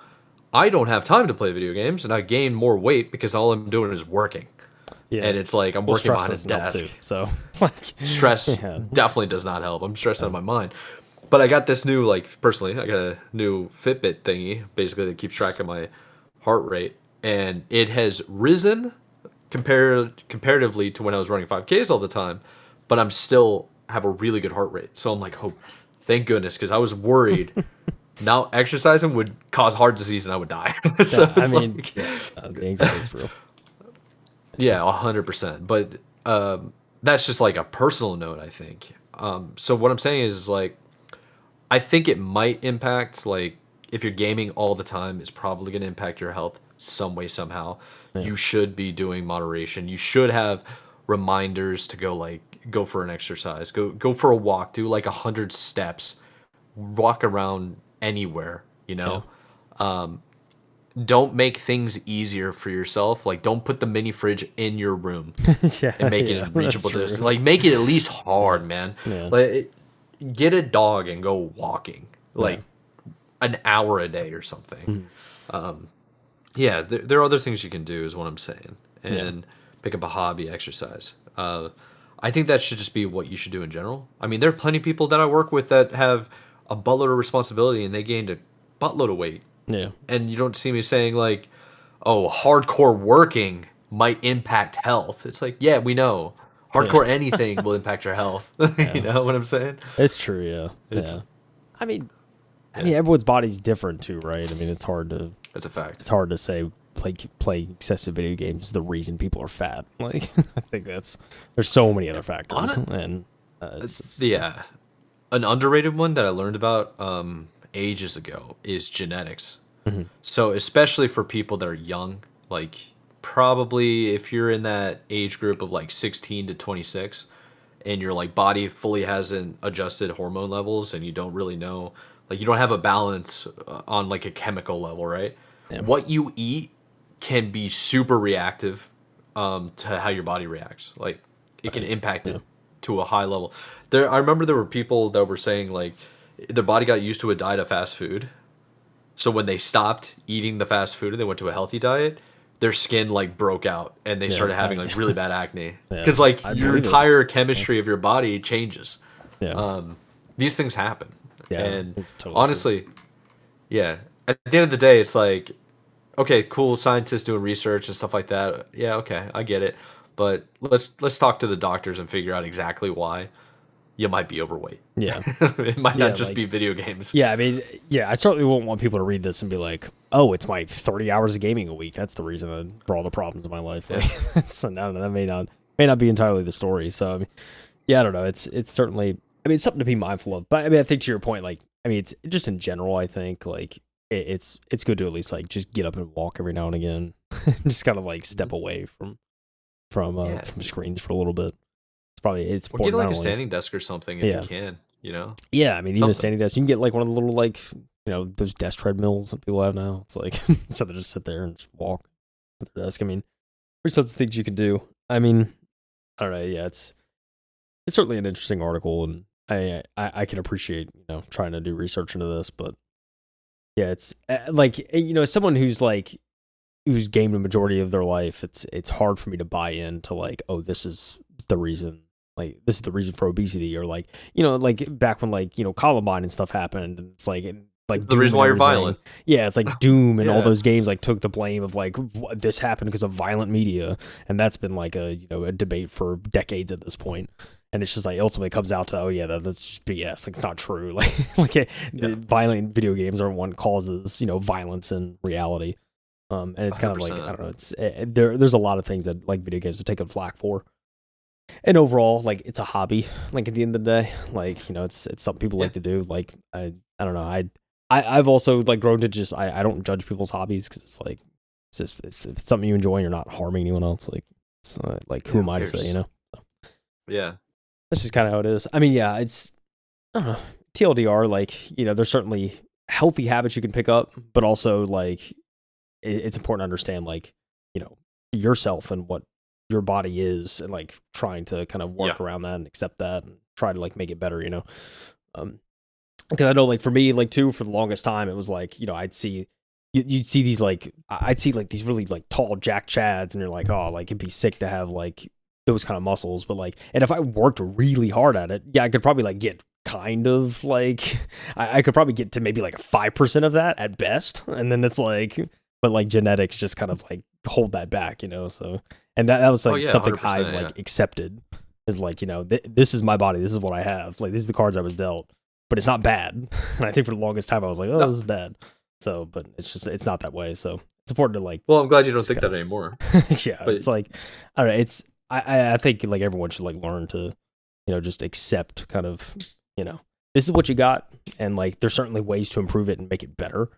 I don't have time to play video games, and I gain more weight because all I'm doing is working. Yeah. And it's like I'm Well, working stress behind a doesn't help desk. too. So, like, Stress yeah. definitely does not help. I'm stressed out Yeah. of my mind. But I got this new, like, personally, I got a new Fitbit thingy, basically, that keeps track of my heart rate. And it has risen comparatively to when I was running 5Ks all the time, but I'm still have a really good heart rate. So I'm like, oh, thank goodness, because I was worried now exercising would cause heart disease and I would die. So Yeah, I it's mean, like, yeah, the anxiety's real. yeah, 100%. But that's just like a personal note, I think. So what I'm saying is like, I think it might impact, like, if you're gaming all the time, it's probably going to impact your health some way, somehow. Yeah. You should be doing moderation. You should have reminders to go, like, go for an exercise, go for a walk, do like 100 steps, walk around anywhere, you Yeah. know? Um, don't make things easier for yourself. Like, don't put the mini fridge in your room and Yeah, make it yeah, in that's reachable true. distance. Like, make it at least Yeah. hard, man. Yeah. Like, get a dog and go walking. Yeah. Like, an hour a day or something. Mhm. Um, yeah, there are other things you can do, is what I'm saying, Yeah. and pick up a hobby, exercise. I think that should just be what you should do in general. I mean, there are plenty of people that I work with that have a buttload of responsibility and they gained a buttload of weight, Yeah. and you don't see me saying like, "Oh, hardcore working might impact health." It's like, yeah, we know. Yeah. Hardcore anything will impact your health. You Yeah. know what I'm saying? It's true, yeah. It's Yeah. I mean I yeah, mean everyone's body's different too, right? I mean that's a fact. it's hard to say play excessive video games is the reason people are fat. Like I think there's so many other factors On and it's just, yeah, an underrated one that I learned about ages ago is genetics. Mhm. So especially for people that are young, like probably if you're in that age group of like 16 to 26 and your like body fully hasn't adjusted hormone levels and you don't really know, like you don't have a balance on like a chemical level, right? yeah. What you eat can be super reactive to how your body reacts. Like it can Right. impact Yeah. it to a high level. I remember there were people that were saying like their body got used to a diet of fast food, so when they stopped eating the fast food and they went to a healthy diet, their skin like broke out and they Yeah. started having like really bad acne Yeah. because like I your believe it. entire Yeah. chemistry of your body changes. Yeah. Um, these things happen, Yeah. and It's totally true. honestly, yeah. At the end of the day, it's like, okay, cool, scientists doing research and stuff like that. Yeah, okay, I get it. But let's talk to the doctors and figure out exactly why you might be overweight. Yeah. It might not Yeah, just be like video games. yeah, I mean, yeah, I certainly won't want people to read this and be like, "Oh, it's my 30 hours of gaming a week. That's the reason for all the problems in my life." Yeah. Like, so no, that may not be entirely the story. So I mean, yeah, I don't know. It's certainly, I mean, it's something to be mindful of. But I mean, I think to your point, like, I mean, it's just in general. I think like it's good to at least like just get up and walk every now and again, just kind of like Mhm. step away Yeah. from screens for a little bit. It's Or get important like not a only standing desk or something if you yeah. can, you know? Yeah, I mean, even a Something. standing desk, you can get like one of the little like those desk treadmills that people have now. It's like so they just sit there and just walk at the desk. I mean, there's such things you can do. I mean, I don't know. Yeah, it's certainly an interesting article, and I can appreciate trying to do research into this, but yeah, it's like as someone who's gamed a majority of their life, it's hard for me to buy into like, oh, this is the reason. Like this is the reason for obesity, or like like back when like Columbine and stuff happened, and it's like It's the Doom reason and why you're everything. violent. Yeah, it's like Doom and all Yeah. those games like took the blame of like this happened because of violent media, and that's been like a debate for decades at this point. And it's just like ultimately comes out to, oh yeah, that's just BS. Like it's not true. Like Yeah. the violent video games are what causes violence in reality. And it's kind of like, I 100%. don't know, there's a lot of things that like video games are taking flack for. And overall, like it's a hobby. Like at the end of the day, like it's something people Yeah. like to do. Like I don't know. I've also like grown to just I don't judge people's hobbies because it's like it's just if it's something you enjoy and you're not harming anyone else. Like it's like who Yeah, am who I to say? cares? Yeah. That's just kind of how it is. I mean, yeah, it's I don't know. TLDR, like there's certainly healthy habits you can pick up, but also like it's important to understand like you know yourself and what your body is, and like trying to kind of Yeah. work around that and accept that and try to like make it better. Um, because I know like for me like too for the longest time it was like I'd see you'd see these like I'd see like these really like tall Jack Chads and you're like oh like it'd be sick to have like those kind of muscles, but like and if I worked really hard at it, yeah, I could probably like get kind of like I could probably get to maybe like a 5% of that at best, and then it's like but like genetics just kind of like hold that back, so and that was Oh like yeah, something I've 100%. Yeah. like accepted is like this is my body, this is what I have, like these are the cards I was dealt, but it's not bad. And I think for the longest time I was like, oh, No. this is bad. So, but it's not that way. So it's important to like, Well, I'm glad you don't it's think that kind anymore. of, yeah, But it's like, I don't know. It's, I think like everyone should like learn to, just accept kind of, this is what you got. And like, there's certainly ways to improve it and make it better,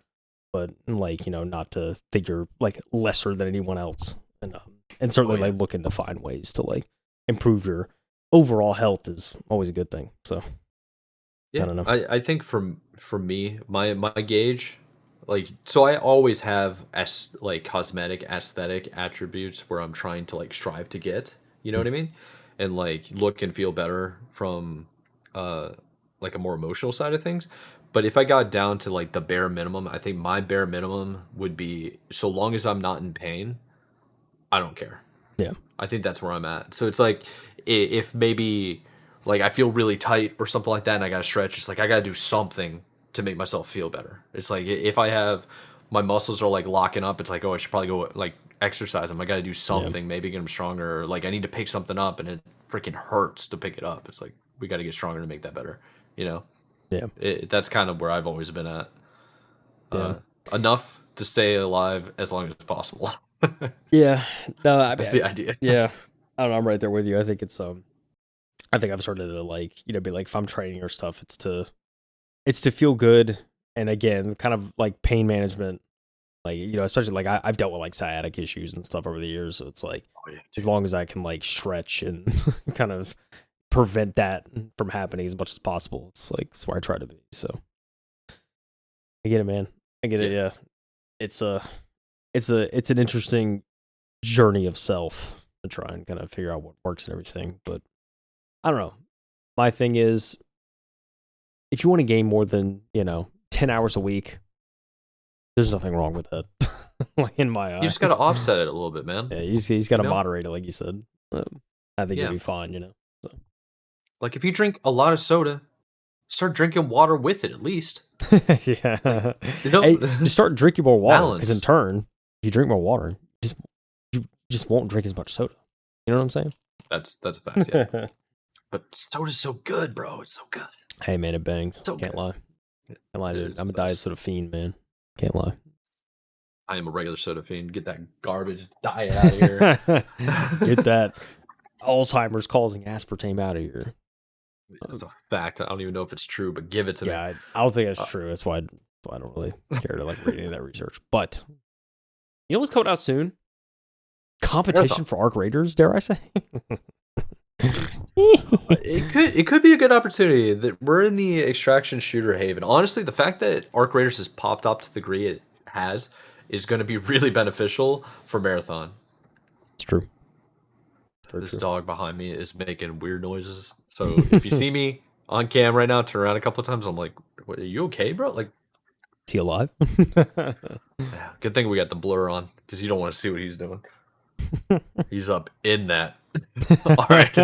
but like, not to think you're like lesser than anyone else. And oh certainly yeah. like looking to find ways to like improve your overall health is always a good thing. So I Yeah, don't know. I think for me, my gauge, like so I always have like cosmetic aesthetic attributes where I'm trying to like strive to get, you know what I mean? And like look and feel better from uh like a more emotional side of things. But if I got down to like the bare minimum, I think my bare minimum would be so long as I'm not in pain, I don't care. Yeah. I think that's where I'm at. So it's like if maybe like I feel really tight or something like that and I gotta stretch, it's like I gotta do something to make myself feel better. It's like if I have my muscles are like locking up, it's like, oh, I should probably go like exercise them. I gotta do Yeah. something, maybe get them stronger. Or, like I need to pick something up and it freaking hurts to pick it up. It's like we gotta get stronger to make that better. You know, Yeah. that's kind of where I've always been at. Yeah. Uh, enough to stay alive as long as possible. Yeah. No, I That's mean, the idea. yeah. I don't know. I'm right there with you. I think it's I think I've started to like, be like if I'm training or stuff, it's to feel good. And again, kind of like pain management, like, especially like I've dealt with like sciatic issues and stuff over the years. So it's like Oh yeah, as dude. long as I can like stretch and kind of prevent that from happening as much as possible, it's like it's where I try to be. So I get it, man. I get it. Yeah. Yeah. It's it's an interesting journey of self to try and kind of figure out what works and everything. But I don't know. My thing is, if you want to game more than 10 hours a week, there's nothing wrong with that. Like in my You just gotta eyes, offset it a little bit, man. yeah, he's got You to know? moderate it, like you said. I think you'll Yeah. be fine. So. Like if you drink a lot of soda, start drinking water with it at least. Like, Yeah. you know, Hey, just start drinking more water, because in balance. turn, if you drink more water, just you just won't drink as much soda. You know what I'm That's a fact, yeah. saying? But soda's so good, bro. It's so good. Hey man, it bangs. So Can't good. lie. Can't lie, dude. It's I'm the a diet best. soda fiend, man. Can't lie. I am a regular soda fiend. Get that garbage diet out of here. Get that Alzheimer's causing aspartame out of here. That's a fact. I don't even know if it's true, but give it to me. Yeah, I don't think that's Uh, true. That's why I don't really care to like read any of that research. But you know what's coming out soon? Marathon. Competition for Arc Raiders, dare I say? It could be a good opportunity. That we're in the extraction shooter haven. Honestly, the fact that Arc Raiders has popped up to the degree it has is going to be really beneficial for Marathon. It's true. Very This true. dog behind me is making weird noises. So if you see me on cam right now, turn around a couple of times. I'm like, "What, are you okay, bro?" Like, Is he alive? yeah, good thing we got the blur on because you don't want to see what he's doing. He's up in that. All right.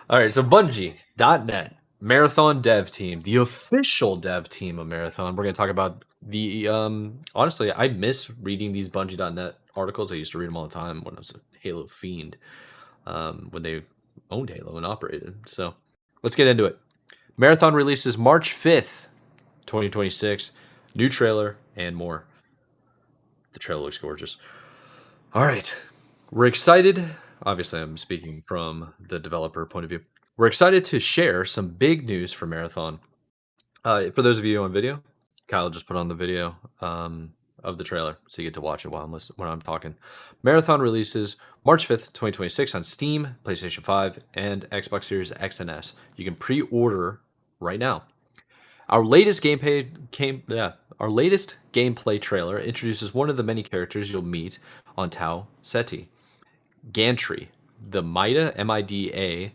All right, so Bungie.net, Marathon dev team, the official dev team of Marathon. We're going to talk about the honestly, I miss reading these Bungie.net articles. I used to read them all the time when I was a Halo fiend, when they owned Halo and operated. So, let's get into it. Marathon releases March 5th, 2026. New trailer and more. The trailer looks gorgeous. All right. We're excited. Obviously, I'm speaking from the developer point of view. We're excited to share some big news for Marathon. For those of you on video, Kyle just put on the video of the trailer, so you get to watch it when I'm talking. Marathon releases March 5th, 2026 on Steam, PlayStation 5, and Xbox Series X and S. You can pre-order right now. Our latest gameplay trailer introduces one of the many characters you'll meet on Tau Ceti, Gantry, the MIDA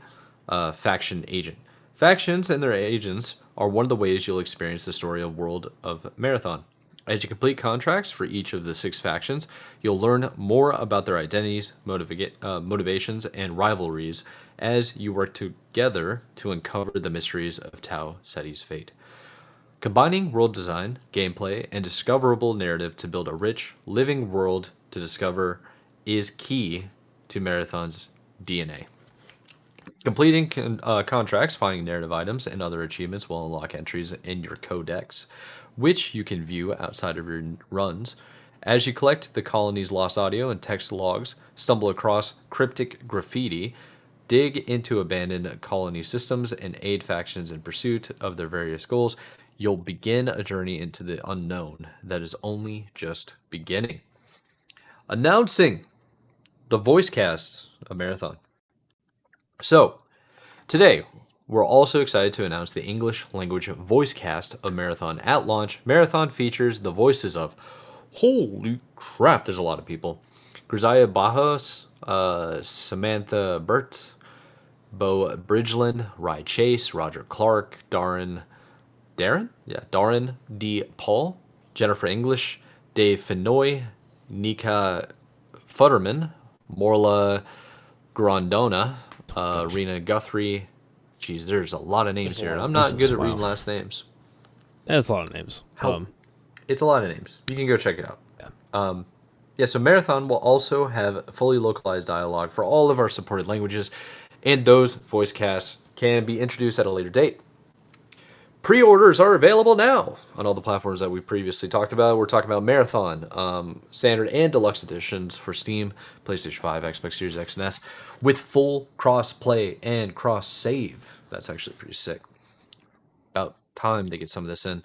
faction agent. Factions and their agents are one of the ways you'll experience the story of World of Marathon. As you complete contracts for each of the 6 factions, you'll learn more about their identities, motivations, and rivalries as you work together to uncover the mysteries of Tau Ceti's fate. Combining world design, gameplay, and discoverable narrative to build a rich, living world to discover is key to Marathon's DNA. Completing contracts, finding narrative items, and other achievements will unlock entries in your codex, which you can view outside of your runs. As you collect the colony's lost audio and text logs, stumble across cryptic graffiti, dig into abandoned colony systems, and aid factions in pursuit of their various goals, you'll begin a journey into the unknown that is only just beginning. Announcing the voice cast of Marathon. So, today, we're also excited to announce the English language voice cast of Marathon at launch. Marathon features the voices of, holy crap, there's a lot of people, Grisaya Bajos, Samantha Burt, Bo Bridgeland, Rye Chase, Roger Clark, Darren D. Paul, Jennifer English, Dave Fenoy, Nika Futterman, Morla Grondona, Rena Guthrie. Geez, there's a lot of names here. I'm not good at reading last names. That's a lot of names. It's a lot of names. You can go check it out. Yeah. So Marathon will also have fully localized dialogue for all of our supported languages, and those voice casts can be introduced at a later date. Pre-orders are available now on all the platforms that we previously talked about. We're talking about Marathon, Standard and Deluxe editions for Steam, PlayStation 5, Xbox Series X and S, with full cross-play and cross-save. That's actually pretty sick. About time to get some of this in.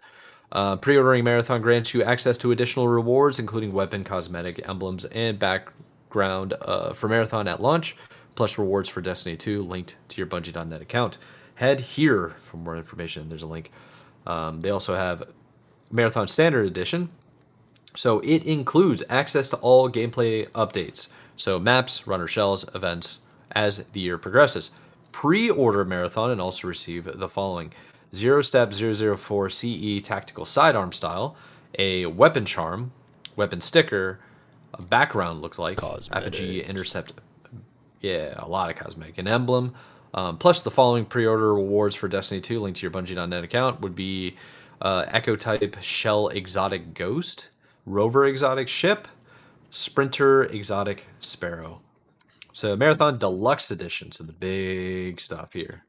Pre-ordering Marathon grants you access to additional rewards, including weapon, cosmetic, emblems, and background for Marathon at launch, plus rewards for Destiny 2 linked to your Bungie.net account. Head here for more information. There's a link. They also have Marathon Standard Edition. So it includes access to all gameplay updates. So maps, runner shells, events as the year progresses. Pre-order Marathon and also receive the following: 0-Step 004 CE Tactical Sidearm Style, a weapon charm, weapon sticker, a background looks like, Apogee Intercept. Yeah, a lot of cosmetic. An emblem. Plus, the following pre-order rewards for Destiny 2 linked to your Bungie.net account would be Echo Type Shell Exotic Ghost, Rover Exotic Ship, Sprinter Exotic Sparrow. So Marathon Deluxe Edition, so the big stuff here.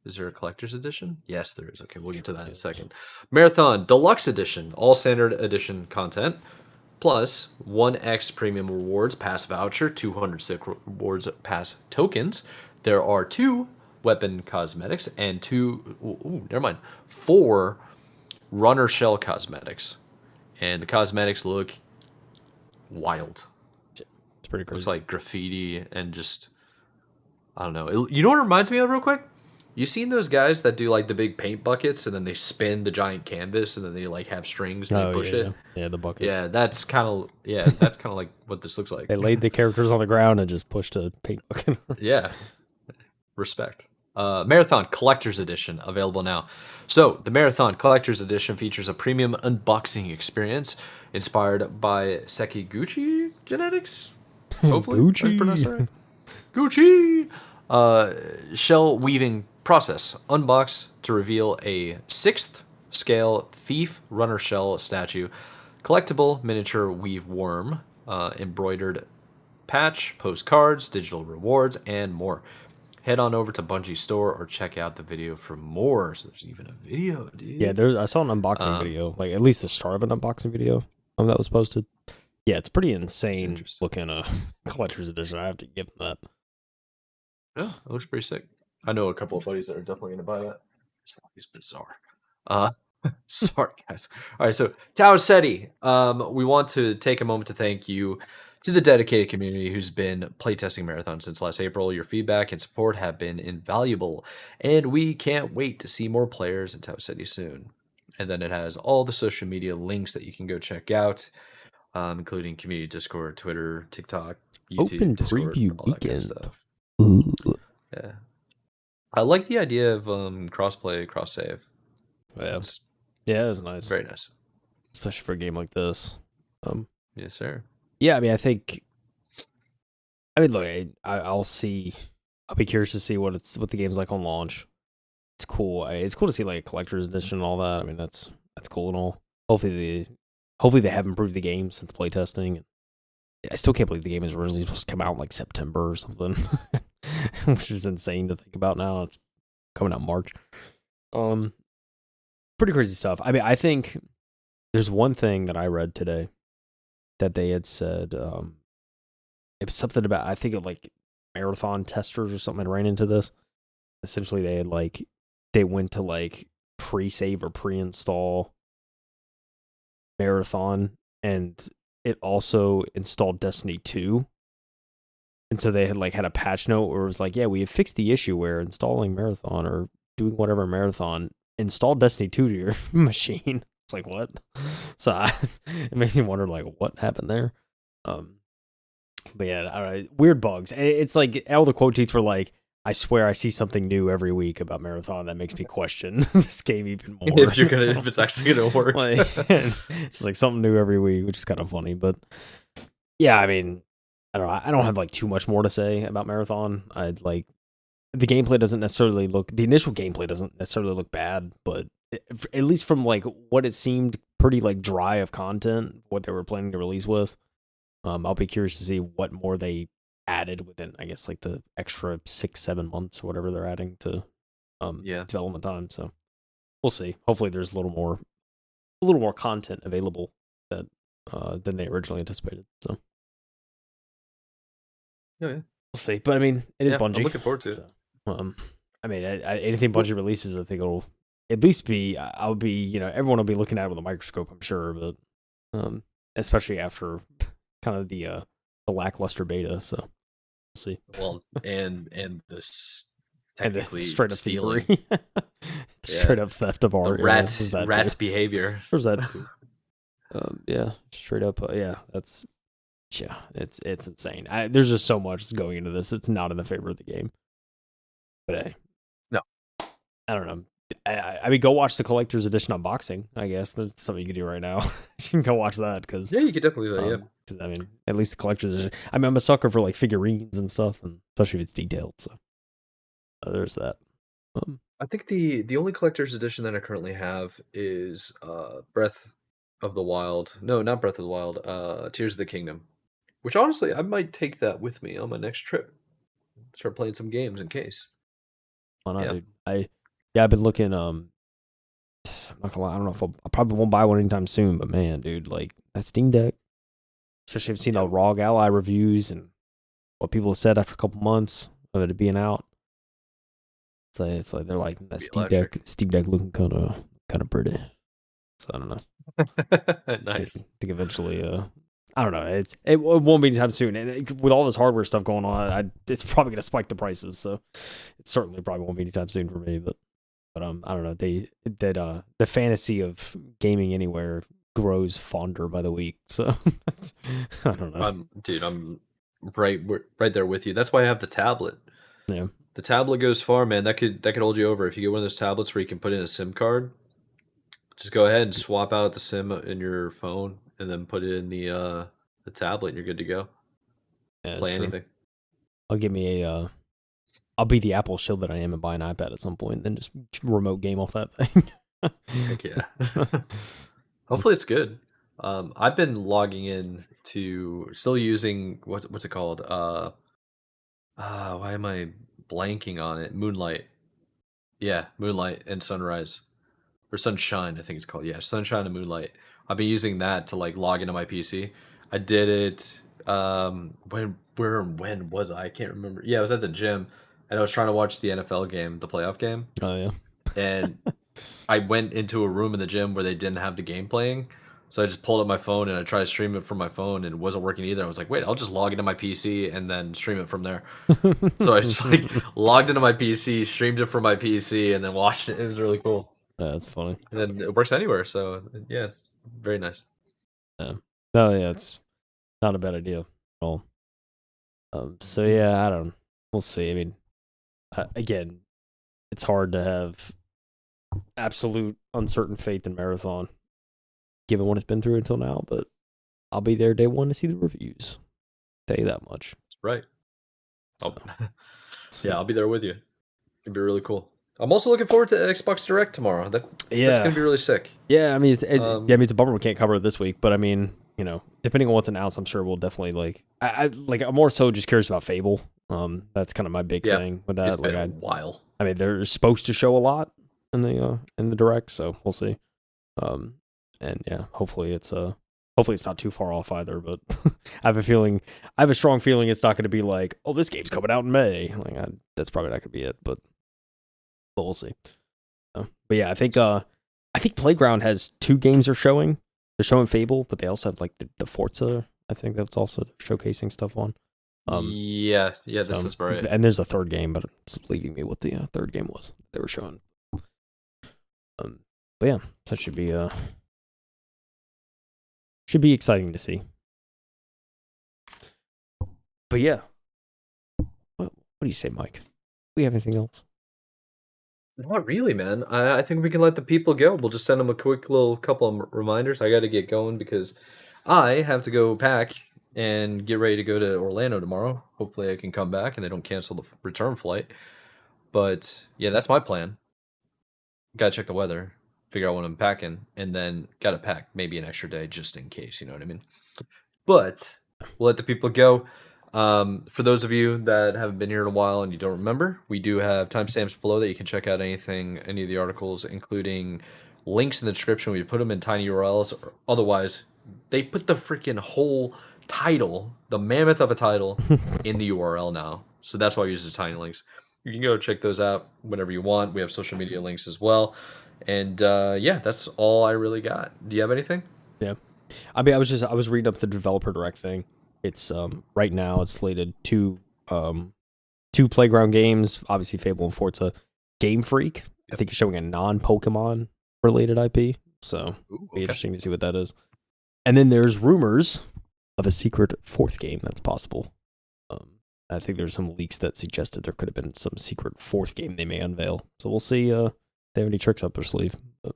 Is there a collector's edition? Yes, there is. Okay, we'll get to that in a second. Marathon Deluxe Edition, all standard edition content, plus 1x premium rewards pass voucher, 200 sick rewards pass tokens. There are 2 weapon cosmetics and 4 runner shell cosmetics. And the cosmetics look wild. It's pretty crazy. Looks like graffiti and just, I don't know. You know what it reminds me of real quick? You seen those guys that do like the big paint buckets and then they spin the giant canvas and then they like have strings and they push it? Yeah, the bucket. Yeah, that's kind of like what this looks like. They laid the characters on the ground and just pushed a paint bucket. Yeah. Respect. Marathon Collector's Edition available now. So, the Marathon Collector's Edition features a premium unboxing experience inspired by Sekiguchi genetics. Hopefully, Gucci. I pronounced that right. Gucci. Shell weaving process. Unbox to reveal a 6th scale thief runner shell statue, collectible miniature weave worm, embroidered patch, postcards, digital rewards, and more. Head on over to Bungie store or check out the video for more. So there's even a video, dude. Yeah, I saw an unboxing video, like at least the start of an unboxing video. that was posted. Yeah, it's pretty It's insane interesting. looking collector's edition. I have to give them that. Yeah, it looks pretty sick. I know a couple of buddies that are definitely gonna buy that. It's bizarre. Uh, sorry guys. All right, so Tao Seti, we want to take a moment to thank you to the dedicated community who's been playtesting Marathon since last April. Your feedback and support have been invaluable, and we can't wait to see more players in Tao City soon. And then it has all the social media links that you can go check out, including community Discord, Twitter, TikTok, YouTube, Open Discord, preview all that kind of weekend. stuff. Ooh. Yeah, I like the idea of crossplay, cross save. Yeah. It's Yeah, that's nice. very nice. Especially for a game like this. Yes, sir. Yeah, I mean, I mean, look, I'll see. I'll be curious to see what the game's like on launch. It's cool. It's cool to see like a collector's edition and all that. I mean, that's cool and all. Hopefully they have improved the game since playtesting. I still can't believe the game is originally supposed to come out in like September or something, which is insane to think about now. It's coming out in March. Pretty crazy stuff. I mean, I think there's one thing that I read today that they had said. It was something about, I think, of like marathon testers or something, ran into this. Essentially, they went to like pre-save or pre-install Marathon, and it also installed Destiny 2. And so they had a patch note where it was like, yeah, we have fixed the issue where installing Marathon or doing whatever Marathon, install Destiny 2 to your machine. It's like, what? So it makes me wonder, like, what happened there? But yeah, all right, weird bugs. It's like all the quote tweets were like, I swear I see something new every week about Marathon that makes me question this game even more. If it's actually gonna work. Like, it's like something new every week, which is kind of funny. But yeah, I mean, I don't know. I don't have like too much more to say about Marathon. I'd like the gameplay doesn't necessarily look, the initial gameplay doesn't necessarily look bad, but at least from like what it seemed pretty like dry of content, what they were planning to release with. I'll be curious to see what more they added within, I guess, like the extra 6-7 months or whatever they're adding to Yeah. development time. So we'll see. Hopefully, there's a little more content available that than they originally anticipated. So Yeah. we'll see. But I mean, it is Bungie. I'm looking forward to it. So, I mean, anything Bungie releases, I think it'll at least be. I'll be, everyone will be looking at it with a microscope, I'm sure, but especially after kind of the lackluster beta. So we'll see. Well, and this And technically straight up stealing thievery. Straight up theft of the art. rat's behavior. There's that too. Yeah, straight up. It's insane. There's just so much going into this. It's not in the favor of the game. But hey, No, I don't know. I mean, go watch the collector's edition unboxing. I guess that's something you can do right now. You can go watch that because yeah, you could definitely do that. Yeah, because I mean, at least the collector's edition. I mean, I'm a sucker for like figurines and stuff, and especially if it's detailed. So there's that. I think the only collector's edition that I currently have is Breath of the Wild. No, not Breath of the Wild. Tears of the Kingdom. Which honestly, I might take that with me on my next trip. Start playing some games in case. Why not, Yeah. dude? I've been looking. I'm not gonna lie. I don't know if I probably won't buy one anytime soon. But man, dude, like that Steam Deck, especially I've seen the ROG Ally reviews and what people have said after a couple months of it being out. It's like they're like that Steam Deck looking kind of pretty. So I don't know. Nice. I think eventually, I don't know. It won't be anytime soon. And with all this hardware stuff going on, it's probably gonna spike the prices. So it certainly probably won't be anytime soon for me. But I don't know. The fantasy of gaming anywhere grows fonder by the week. So I don't know. I'm right there with you. That's why I have the tablet. Yeah. The tablet goes far, man. That could hold you over. If you get one of those tablets where you can put in a SIM card, just go ahead and swap out the SIM in your phone and then put it in the tablet and you're good to go. Yeah, Play anything. I'll be the Apple shield that I am and buy an iPad at some point, and then just remote game off that thing. Heck yeah. Hopefully it's good. I've been logging in to still using what's it called? Why am I blanking on it? Moonlight. Yeah, Moonlight and Sunrise. Or Sunshine, I think it's called. Yeah, Sunshine and Moonlight I've been using that to like log into my PC. I did it when was I? I can't remember. Yeah, I was at the gym and I was trying to watch the NFL game, the playoff game, Oh yeah. and I went into a room in the gym where they didn't have the game playing. So I just pulled up my phone and I tried to stream it from my phone and it wasn't working either. I was like, wait, I'll just log into my PC and then stream it from there. So I just like logged into my PC, streamed it from my PC, and then watched it. It was really cool. That's funny. And then it works anywhere. So yeah, it's very nice. Yeah. No, yeah, it's not a bad idea at all. So yeah, I don't. We'll see. I mean, again, it's hard to have absolute uncertain faith in Marathon, given what it's been through until now. But I'll be there day one to see the reviews. Tell you that much. That's right. So, yeah, I'll be there with you. It'd be really cool. I'm also looking forward to Xbox Direct tomorrow. That's gonna be really sick. Yeah, I mean, it's a bummer we can't cover it this week, but I mean, you know, depending on what's announced, I'm sure we'll definitely like. I'm more so just curious about Fable. That's kind of my big thing with that. It's been a while. I mean, they're supposed to show a lot in the direct, so we'll see. And yeah, hopefully it's not too far off either. But I have a strong feeling it's not going to be like, oh, this game's coming out in May. Like that's probably not going to be it, but we'll see. But yeah, I think Playground has 2 games they're showing. They're showing Fable, but they also have like the Forza. I think that's also showcasing stuff on. Yeah, this is right. And there's a third game, but it's leaving me what the third game was they were showing. But yeah, that should be exciting to see. But yeah, what do you say, Mike? Do we have anything else? Not really, man. I think we can let the people go. We'll just send them a quick little couple of reminders. I got to get going because I have to go pack and get ready to go to Orlando tomorrow. Hopefully, I can come back and they don't cancel the return flight. But yeah, that's my plan. Gotta check the weather, figure out what I'm packing, and then gotta pack maybe an extra day just in case. You know what I mean? But we'll let the people go. For those of you that haven't been here in a while and you don't remember, we do have timestamps below that you can check out anything, any of the articles, including links in the description. We put them in tiny URLs. Otherwise, they put the freaking whole title, the mammoth of a title, in the URL now. So that's why I use the tiny links. You can go check those out whenever you want. We have social media links as well. And yeah, that's all I really got. Do you have anything? Yeah. I mean, I was reading up the developer direct thing. It's right now it's slated two Playground games, obviously Fable and Forza. Game Freak, I think, is showing a non-Pokemon related IP, so it'll be interesting to see what that is. And then there's rumors of a secret 4th game that's possible. I think there's some leaks that suggested there could have been some secret 4th game they may unveil. So we'll see if they have any tricks up their sleeve. But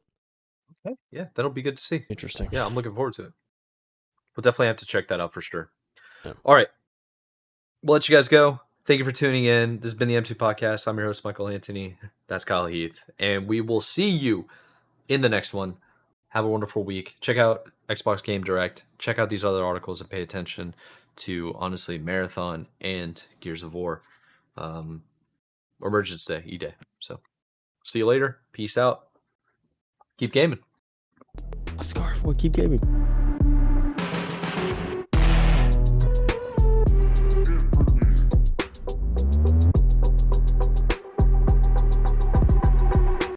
okay, yeah, that'll be good to see. Interesting. Yeah, I'm looking forward to it. We'll definitely have to check that out for sure. Yeah. All right. We'll let you guys go. Thank you for tuning in. This has been the M2 Podcast. I'm your host, Michael Anthony. That's Kyle Heath. And we will see you in the next one. Have a wonderful week. Check out Xbox Game Direct. Check out these other articles and pay attention to, honestly, Marathon and Gears of War. Emergence Day, E-Day. So, see you later. Peace out. Keep gaming. Let's go. We'll keep gaming.